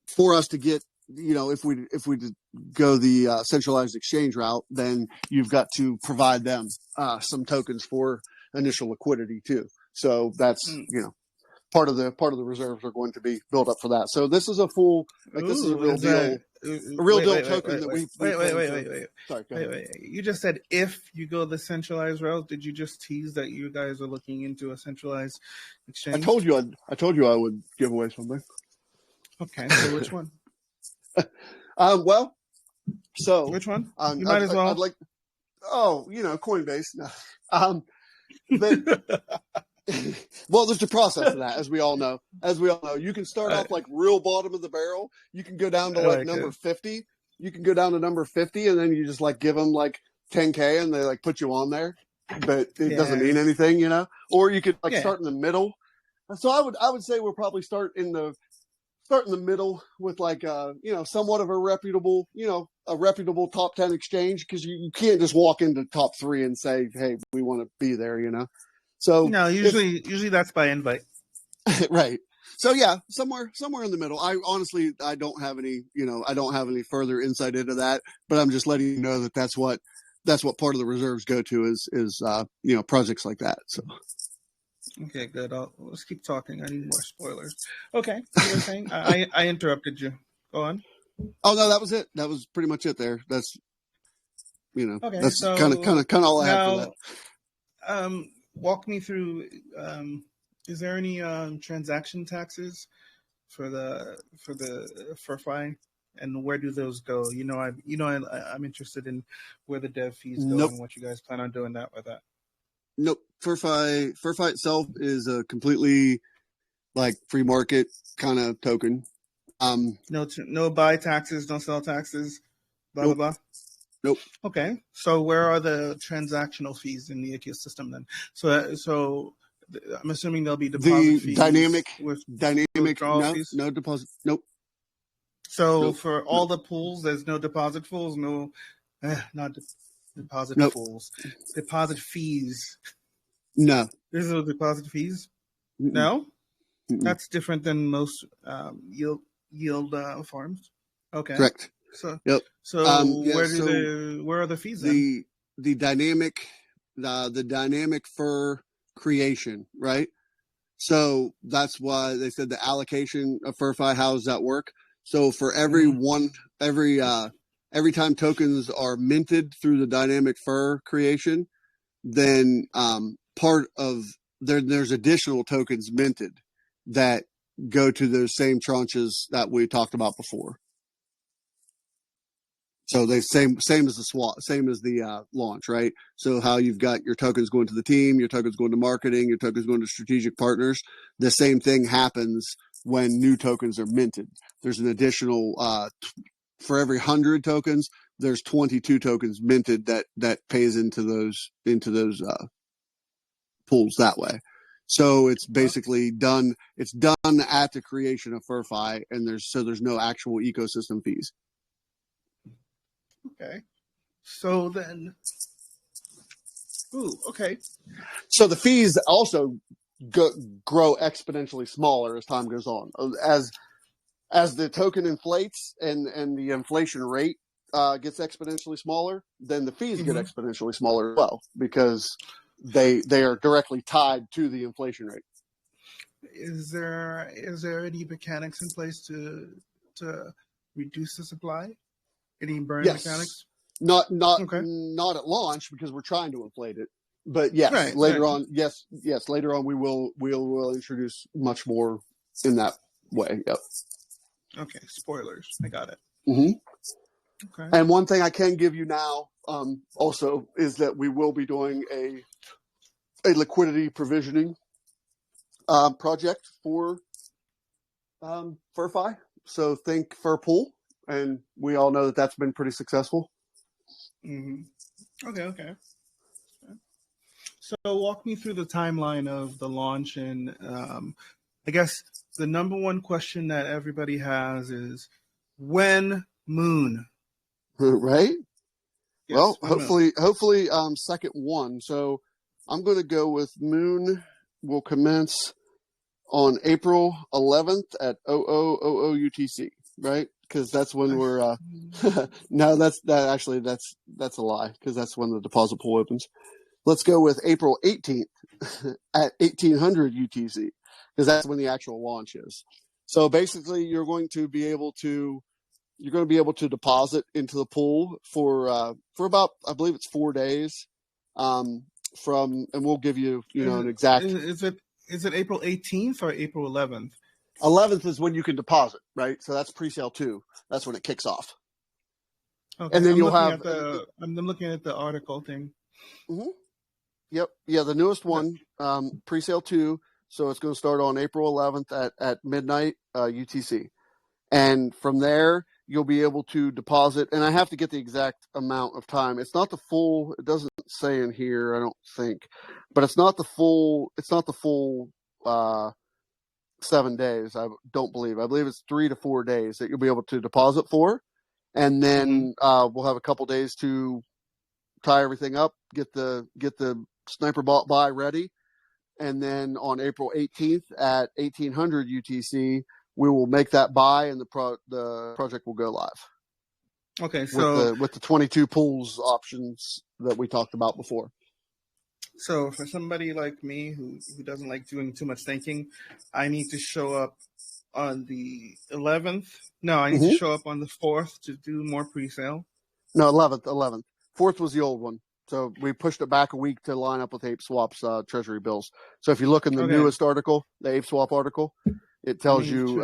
for us to get, if we go the centralized exchange route, then you've got to provide them some tokens for initial liquidity too. So that's part of the reserves are going to be built up for that. So this is a full, this is a real deal, token that we. Wait. Sorry, go ahead. Wait. You just said if you go the centralized route. Did you just tease that you guys are looking into a centralized exchange? I told you I would give away something. Okay, so which one? Well, so which one? You might as well. I'd like, Coinbase. No. But well, there's a process to that, as we all know. You can start off like real bottom of the barrel. You can go down to like number 50. You can go down to number 50, and then you just like give them like 10K, and they like put you on there. But it doesn't mean anything, Or you could like start in the middle. So I would say we'll probably start in the middle with like somewhat of a reputable top 10 exchange, because you can't just walk into top 3 and say, hey, we want to be there, So no, usually that's by invite. Right. So somewhere in the middle. I don't have any further insight into that, but I'm just letting you know that that's what part of the reserves go to is projects like that. So okay, good. Let's keep talking. I need more spoilers. Okay, you were saying I interrupted you. Go on. Oh no, that was it. That was pretty much it. There. That's okay, that's kind of all I have for that. Walk me through. Is there any transaction taxes for the FurFi, and where do those go? I'm interested in where the dev fees go and what you guys plan on doing with that. Nope. FurFi itself is a completely like free market kind of token. No buy taxes, no sell taxes, blah blah blah. Nope. Okay, so where are the transactional fees in the ecosystem then? So I'm assuming there'll be deposit fees. Dynamic fees? No deposit. Nope. So for all the pools, there's no deposit pools, deposit pools, deposit fees. No. There's no deposit fees. No, that's different than most yield. yield farms. Okay. Correct. So Yep. where are the fees then? The dynamic fur creation, right? So that's why they said the allocation of FurFi. How does that work? So for every time tokens are minted through the dynamic fur creation, then part of there's additional tokens minted that go to those same tranches that we talked about before. So they same as the swap, same as the launch, right? So how you've got your tokens going to the team, your tokens going to marketing, your tokens going to strategic partners. The same thing happens when new tokens are minted. There's an additional for every 100 tokens, there's 22 tokens minted that pays into those pools that way. So it's basically done. It's done at the creation of FurFi, and there's no actual ecosystem fees. Okay. So then, okay. So the fees also grow exponentially smaller as time goes on. As the token inflates and the inflation rate gets exponentially smaller, then the fees get exponentially smaller as well, because they are directly tied to the inflation rate. Is there any mechanics in place to reduce the supply? Any burn mechanics? Not at launch, because we're trying to inflate it. But yes, later on we will introduce much more in that way. Yep. Okay, spoilers. I got it. Mm-hmm. Okay. And one thing I can give you now also is that we will be doing a liquidity provisioning project for FurFi. So think Furpool. And we all know that that's been pretty successful. Okay. So walk me through the timeline of the launch. And I guess the number one question that everybody has is, when Moon? Right? Yes, well, hopefully second one. So I'm going to go with Moon will commence on April 11th at 0000 UTC, right? Because that's when we're no, that's a lie, because that's when the deposit pool opens. Let's go with April 18th at 1800 UTC, because that's when the actual launch is. So basically, you're going to be able to deposit into the pool for about, I believe it's 4 days, and we'll give you an exact. Is it April 18th or April 11th? 11th is when you can deposit, right? So that's pre-sale 2. That's when it kicks off. Okay. And then I'm looking at the article thing. Mm-hmm. Yep. Yeah, the newest one, pre-sale 2. So it's going to start on April 11th at midnight UTC. And from there, you'll be able to deposit. And I have to get the exact amount of time. It's not the full. It doesn't say in here, I don't think, but it's not the full. 7 days. I don't believe. I believe it's 3 to 4 days that you'll be able to deposit for, and then we'll have a couple days to tie everything up, get the sniper bot buy ready, and then on April 18th at 1800 UTC, we will make that buy, and the project will go live. Okay, so with the 22 pools options that we talked about before. So for somebody like me who doesn't like doing too much thinking, I need to show up on the 11th. No, I need to show up on the 4th to do more pre-sale. No, 11th. 4th was the old one. So we pushed it back a week to line up with ApeSwap's treasury bills. So if you look in the newest article, the ApeSwap article, it tells you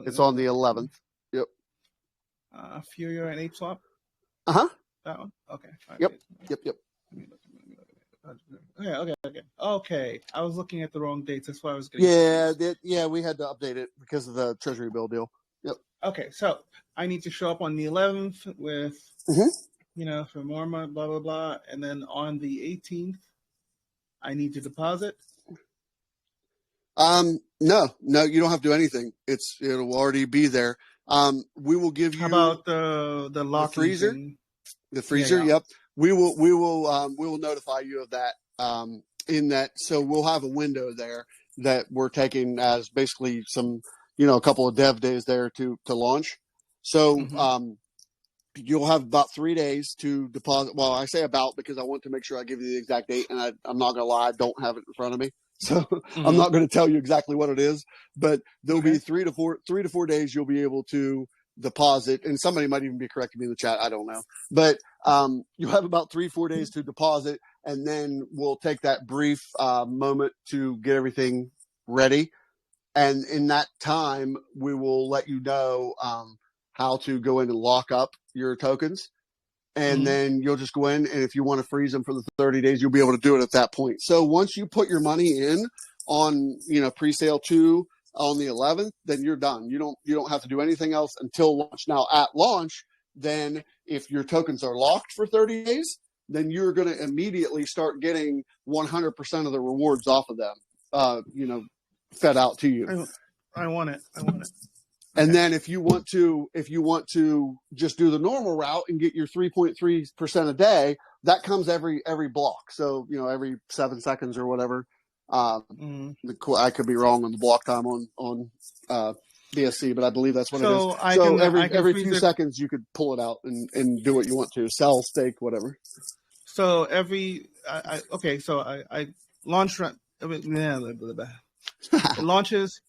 it's on the 11th. Yep. Furio and ApeSwap? Uh-huh. That one? Okay. Right. Yep. Okay. I was looking at the wrong dates. That's why I was getting we had to update it because of the treasury bill deal. Yep. Okay, so I need to show up on the 11th with, for more money, blah, blah, blah. And then on the 18th, I need to deposit. No, you don't have to do anything. It'll already be there. We will give you. How about the lock freezer? The freezer, yeah. Yep. We will notify you of that. In that, so we'll have a window there that we're taking as basically some a couple of dev days there to launch. So you'll have about 3 days to deposit. Well, I say about because I want to make sure I give you the exact date, and I'm not going to lie, I don't have it in front of me. So I'm not going to tell you exactly what it is, but there'll be 3 to 4 days you'll be able to deposit, and somebody might even be correcting me in the chat. I don't know, but you'll have about 3-4 days to deposit, and then we'll take that brief moment to get everything ready. And in that time, we will let you know how to go in and lock up your tokens. And then you'll just go in, and if you want to freeze them for the 30 days, you'll be able to do it at that point. So once you put your money in on, pre-sale 2 on the 11th, then you're done. You don't have to do anything else until launch. Now at launch, then if your tokens are locked for 30 days, then you're going to immediately start getting 100% of the rewards off of them, fed out to you. I want it. And then if you want to just do the normal route and get your 3.3% a day, that comes every block. So, every 7 seconds or whatever. I could be wrong on the block time on BSC, but I believe that's what it is. So every few seconds you could pull it out and do what you want to, sell, stake, whatever. So I launch. It launches.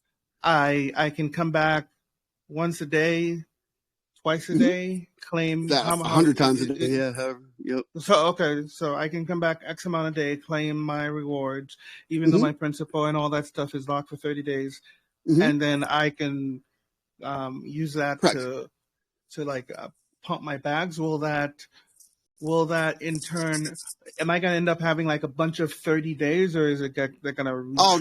I can come back once a day, twice a day, claim that 100 times a day. Yep. So I can come back X amount a day, claim my rewards, even though my principal and all that stuff is locked for 30 days, and then I can use that to pump my bags. Will that in turn? Am I going to end up having like a bunch of 30 days, or is it going to? Oh,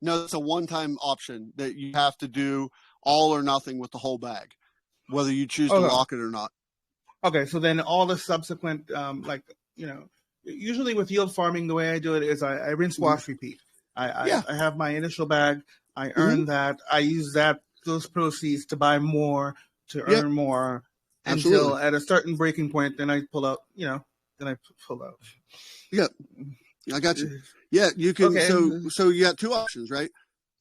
no, it's a one-time option that you have to do all or nothing with the whole bag, whether you choose to lock it or not. Okay, so then all the subsequent, usually with yield farming, the way I do it is I rinse, wash, repeat. I have my initial bag, I earn that, I use those proceeds to buy more, to earn more, until at a certain breaking point, then I pull out, then I pull out. Yep, I got you. Yeah, you can. Okay. So you got 2 options, right?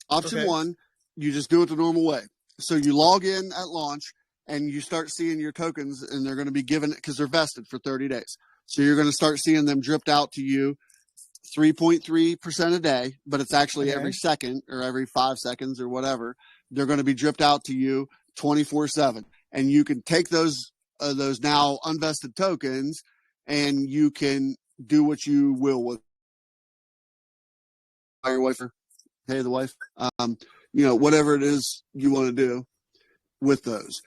Option 1, you just do it the normal way. So you log in at launch and you start seeing your tokens, and they're going to be given because they're vested for 30 days. So you're going to start seeing them dripped out to you 3.3% a day, but it's actually every second or every 5 seconds or whatever. They're going to be dripped out to you 24/7, and you can take those now unvested tokens, and you can do what you will with your wife or pay the wife, whatever it is you want to do with those.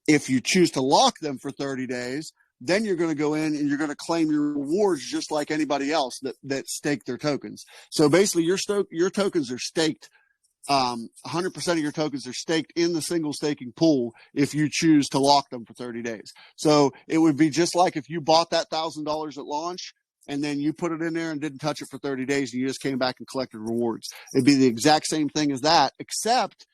If you choose to lock them for 30 days, then you're going to go in and you're going to claim your rewards just like anybody else that staked their tokens. So basically your tokens are staked. 100% of your tokens are staked in the single staking pool if you choose to lock them for 30 days. So it would be just like if you bought that $1,000 at launch, and then you put it in there and didn't touch it for 30 days, and you just came back and collected rewards. It'd be the exact same thing as that, except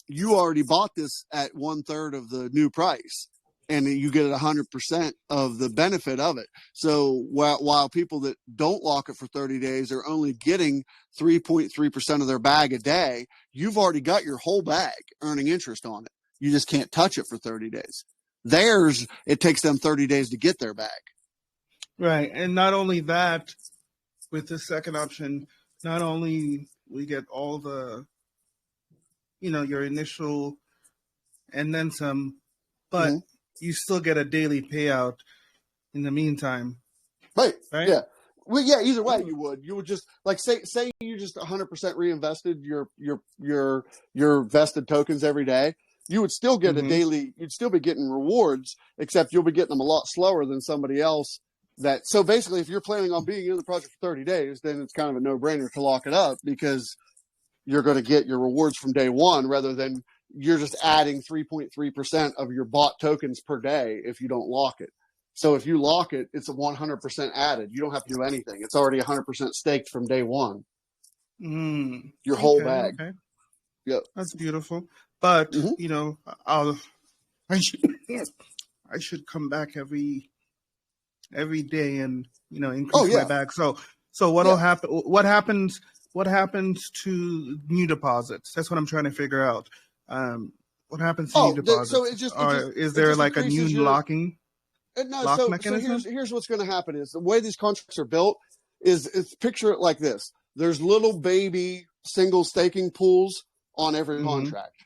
you already bought this at 1/3 of the new price, and you get 100% of the benefit of it. So while people that don't lock it for 30 days are only getting 3.3% of their bag a day, you've already got your whole bag earning interest on it. You just can't touch it for 30 days. Theirs, it takes them 30 days to get their bag. Right, and not only that, with the second option, not only we get all the, your initial and then some, but you still get a daily payout in the meantime. Right? Yeah. Well, yeah, either way you would just like say you just 100% reinvested your vested tokens every day. You would still get a daily, you'd still be getting rewards, except you'll be getting them a lot slower than somebody else. So basically, if you're planning on being in the project for 30 days, then it's kind of a no-brainer to lock it up because you're going to get your rewards from day one rather than you're just adding 3.3% of your bought tokens per day if you don't lock it. So if you lock it, it's a 100% added. You don't have to do anything. It's already 100% staked from day one. Your whole bag. Okay. Yep. That's beautiful. But, I should come back every day and increase my bag. So what'll happen? What happens what happens to new deposits? That's what I'm trying to figure out. What happens to new deposits? So is there like a new lock mechanism? So here's what's going to happen is the way these contracts are built is picture it like this. There's little baby single staking pools on every contract.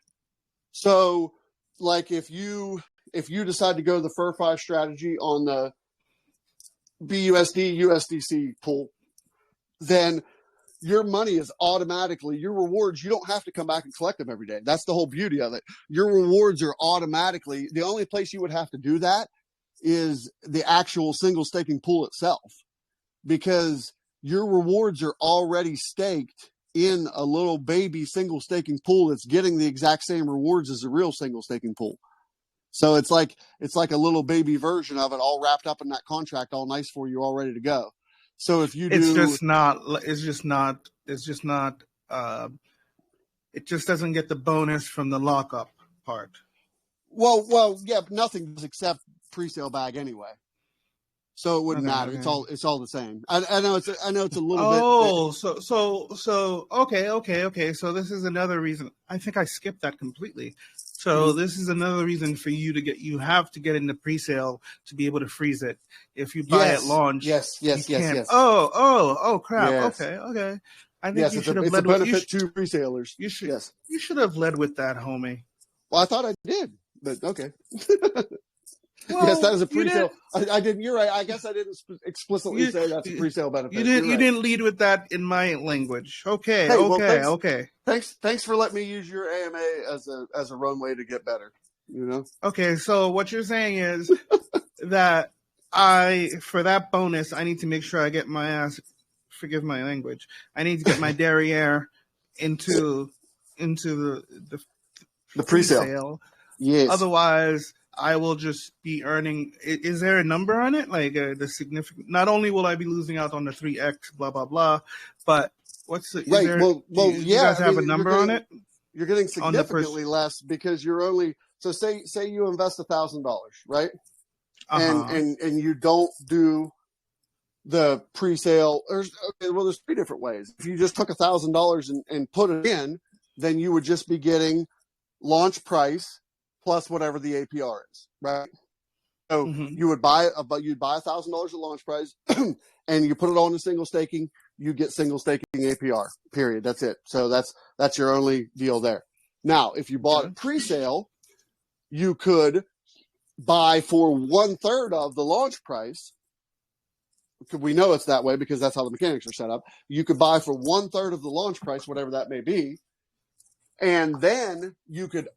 So like if you decide to go the FurFi strategy on the BUSD USDC pool, then your money is automatically, your rewards, you don't have to come back and collect them every day. That's the whole beauty of it. Your rewards are automatically, the only place you would have to do that is the actual single staking pool itself, because your rewards are already staked in a little baby single staking pool that's getting the exact same rewards as the real single staking pool. So it's like a little baby version of it, all wrapped up in that contract, all nice for you, all ready to go. So if you do, it just doesn't get the bonus from the lockup part. Well, yeah, but nothing does except pre-sale bag anyway. So it wouldn't matter. Okay. It's all the same. I know it's a little bit. So okay. So this is another reason. I think I skipped that completely. So this is another reason for you have to get into pre-sale to be able to freeze it. If you buy at launch, yes. Oh crap. Yes. Okay. I think you should have led with benefit to pre-salers. You should have led with that, homie. Well, I thought I did, but okay. Well, yes, that is a pre-sale. I didn't. You're right. I guess I didn't explicitly say that's a pre-sale benefit. You didn't lead with that in my language. Okay. Okay. Thanks for letting me use your AMA as a runway to get better. You know. Okay, so what you're saying is that for that bonus, I need to make sure I get my ass. Forgive my language. I need to get my derriere into the pre-sale. Yes. Otherwise, I will just be earning. Is there a number on it? Like the significant? Not only will I be losing out on the 3x, blah blah blah, but what's the? Right. You guys have a number on it? You're getting significantly less because you're only. So say you invest $1,000, right? And you don't do the pre-sale. There's 3 different ways. If you just took $1,000 and put it in, then you would just be getting launch price plus whatever the APR is, right? So you would buy $1,000 at launch price, and you put it on to single staking. You get single staking APR. Period. That's it. So that's your only deal there. Now, if you bought pre-sale, you could buy for 1/3 of the launch price. We know it's that way because that's how the mechanics are set up. You could buy for 1/3 of the launch price, whatever that may be, and then you could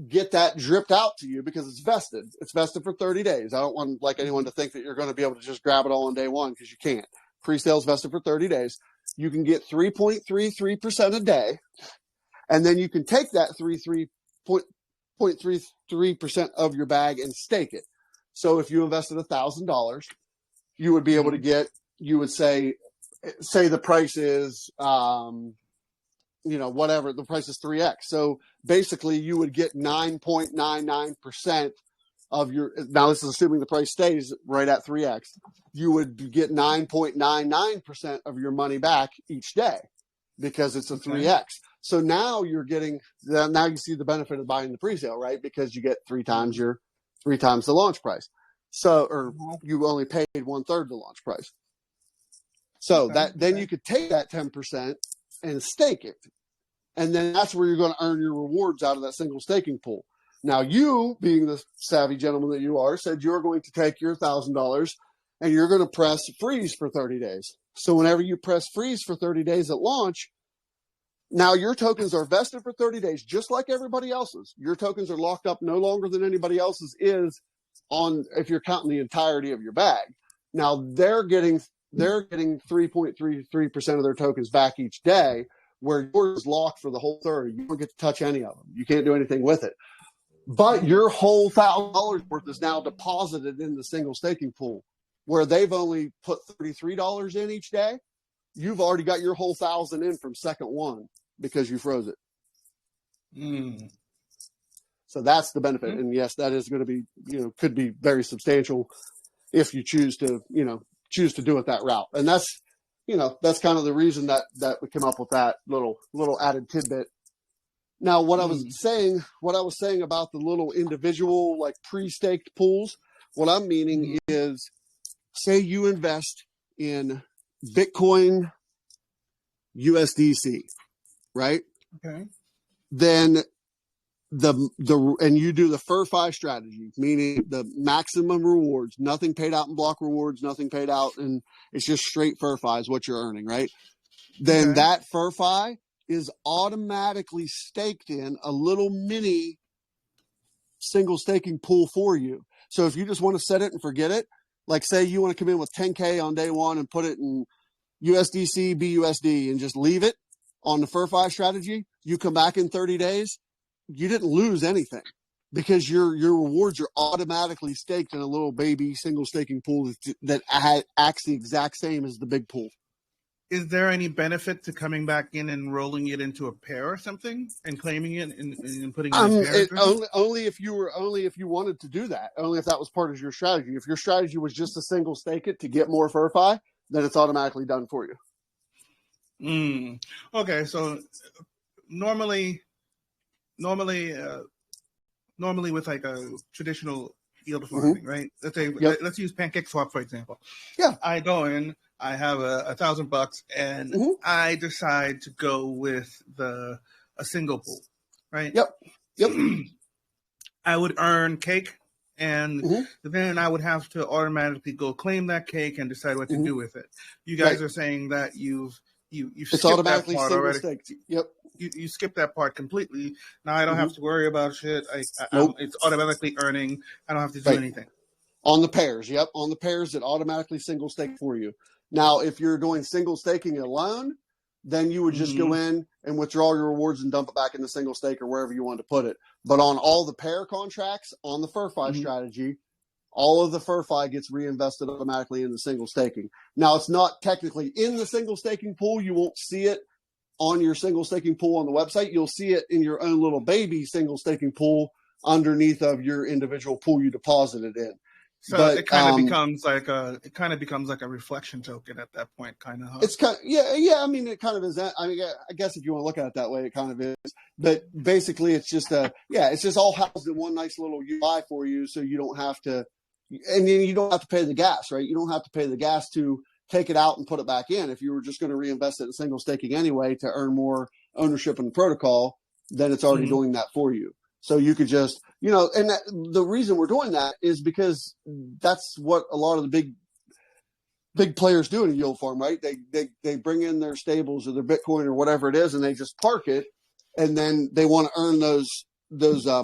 get that dripped out to you because it's vested. It's vested for 30 days. I don't want anyone to think that you're going to be able to just grab it all on day one, because you can't. Pre-sale's vested for 30 days. You can get 3.33% a day, and then you can take that 0.33% of your bag and stake it. So if you invested $1,000, you would be able to get, you would say the price is, whatever, the price is 3x. So basically you would get 9.99% of your, now this is assuming the price stays right at 3x, you would get 9.99% of your money back each day because it's a 3x. So now you're getting, now you see the benefit of buying the pre-sale, right? Because you get 3 times the launch price. So, or you only paid 1/3 the launch price. So then you could take that 10% and stake it. And then that's where you're going to earn your rewards out of that single staking pool. Now, you, being the savvy gentleman that you are, said you're going to take your $1,000 and you're going to press freeze for 30 days. So whenever you press freeze for 30 days at launch, now your tokens are vested for 30 days, just like everybody else's. Your tokens are locked up no longer than anybody else's is on, if you're counting the entirety of your bag. Now they're getting 3.33% of their tokens back each day, where yours is locked for the whole 30. You don't get to touch any of them. You can't do anything with it. But your whole $1,000 worth is now deposited in the single staking pool, where they've only put $33 in each day. You've already got your whole 1,000 in from second one because you froze it. So that's the benefit. And yes, that is going to be, could be very substantial if you choose to do it that route. And that's that's kind of the reason that we came up with that little added tidbit. Now, what I was saying about the little individual, like pre-staked pools, what I'm meaning is, say you invest in Bitcoin USDC, right? Okay. Then and you do the FurFi strategy, meaning the maximum rewards, nothing paid out in block rewards, nothing paid out, and it's just straight FurFi is what you're earning, right? Then that FurFi is automatically staked in a little mini single staking pool for you. So if you just want to set it and forget it, like say you want to come in with 10K on day one and put it in USDC, BUSD, and just leave it on the FurFi strategy, you come back in 30 days, you didn't lose anything because your rewards are automatically staked in a little baby single staking pool that acts the exact same as the big pool. Is there any benefit to coming back in and rolling it into a pair or something and claiming it and putting it in pairs? Only if you wanted to do that. Only if that was part of your strategy. If your strategy was just to single stake it to get more FurFi, then it's automatically done for you. Okay, so normally with like a traditional yield farming, right? Let's use PancakeSwap for example. Yeah, I go in, I have $1,000, and I decide to go with a single pool, right? Yep. I would earn cake, and then I would have to automatically go claim that cake and decide what to do with it. You guys are saying that you've it's automatically that part single already. Staked. Yep. You skip that part completely. Now I don't have to worry about shit. It's automatically earning. I don't have to do anything. On the pairs, on the pairs it automatically single stake for you. Now, if you're doing single staking alone, then you would just go in and withdraw your rewards and dump it back in the single stake or wherever you want to put it. But on all the pair contracts on the FurFi strategy, all of the FurFi gets reinvested automatically in the single staking. Now, it's not technically in the single staking pool. You won't see it on your single staking pool on the website. You'll see it in your own little baby single staking pool underneath of your individual pool you deposited in. So it kind of becomes like a reflection token at that point, kind of. Huh? It's kind of, yeah. I mean, it kind of is that. I mean, I guess if you want to look at it that way, it kind of is. But basically, it's just it's just all housed in one nice little UI for you, so you don't have to, and then you don't have to pay the gas, right? You don't have to pay the gas to take it out and put it back in. If you were just going to reinvest it in single staking anyway to earn more ownership in the protocol, then it's already doing that for you. So you could just, and the reason we're doing that is because that's what a lot of the big players do in a yield farm, right? They bring in their stables or their Bitcoin or whatever it is, and they just park it, and then they want to earn those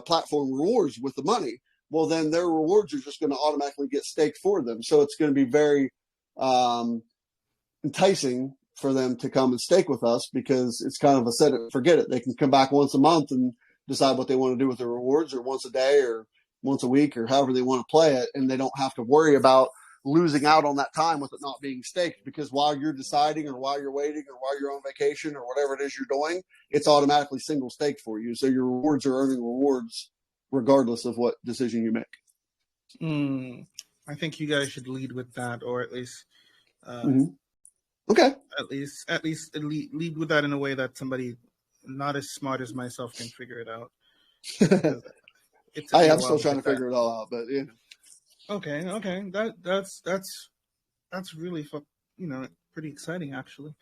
platform rewards with the money. Well, then their rewards are just going to automatically get staked for them. So it's going to be very enticing for them to come and stake with us because it's kind of a set it and forget it. They can come back once a month and decide what they want to do with the rewards, or once a day or once a week or however they want to play it. And they don't have to worry about losing out on that time with it not being staked, because while you're deciding or while you're waiting or while you're on vacation or whatever it is you're doing, it's automatically single staked for you. So your rewards are earning rewards regardless of what decision you make. I think you guys should lead with that, or at least, okay. At least lead with that in a way that somebody not as smart as myself can figure it out. I'm still trying to figure it all out, but yeah. Okay. That's really pretty exciting, actually.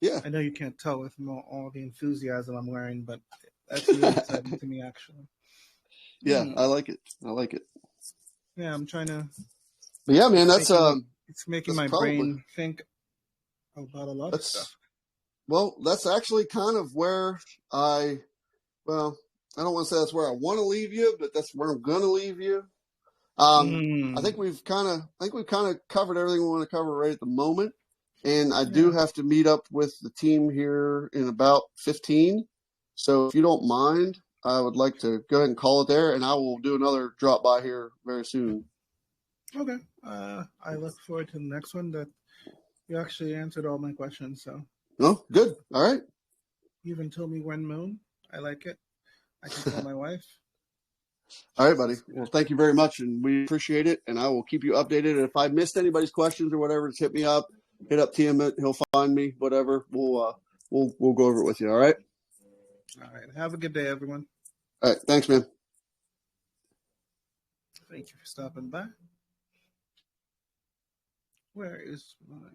Yeah. I know you can't tell with all the enthusiasm I'm wearing, but that's really exciting to me, actually. Yeah, I like it. Yeah, I'm trying to. But yeah, man, it's making my brain think about a lot of stuff. Well, that's actually kind of where I don't want to say that's where I want to leave you, but that's where I'm going to leave you. I think we've kind of covered everything we want to cover right at the moment. And I do have to meet up with the team here in about 15. So if you don't mind, I would like to go ahead and call it there, and I will do another drop by here very soon. Okay. I look forward to the next one. That you actually answered all my questions, so. Oh, good. All right. You even told me when moon. I like it. I can tell my wife. All right, buddy. Well, thank you very much, and we appreciate it, and I will keep you updated. And if I missed anybody's questions or whatever, just hit me up. hit up TM. He'll find me. Whatever. We'll go over it with you. All right. All right. Have a good day, everyone. All right. Thanks, man. Thank you for stopping by. Where is my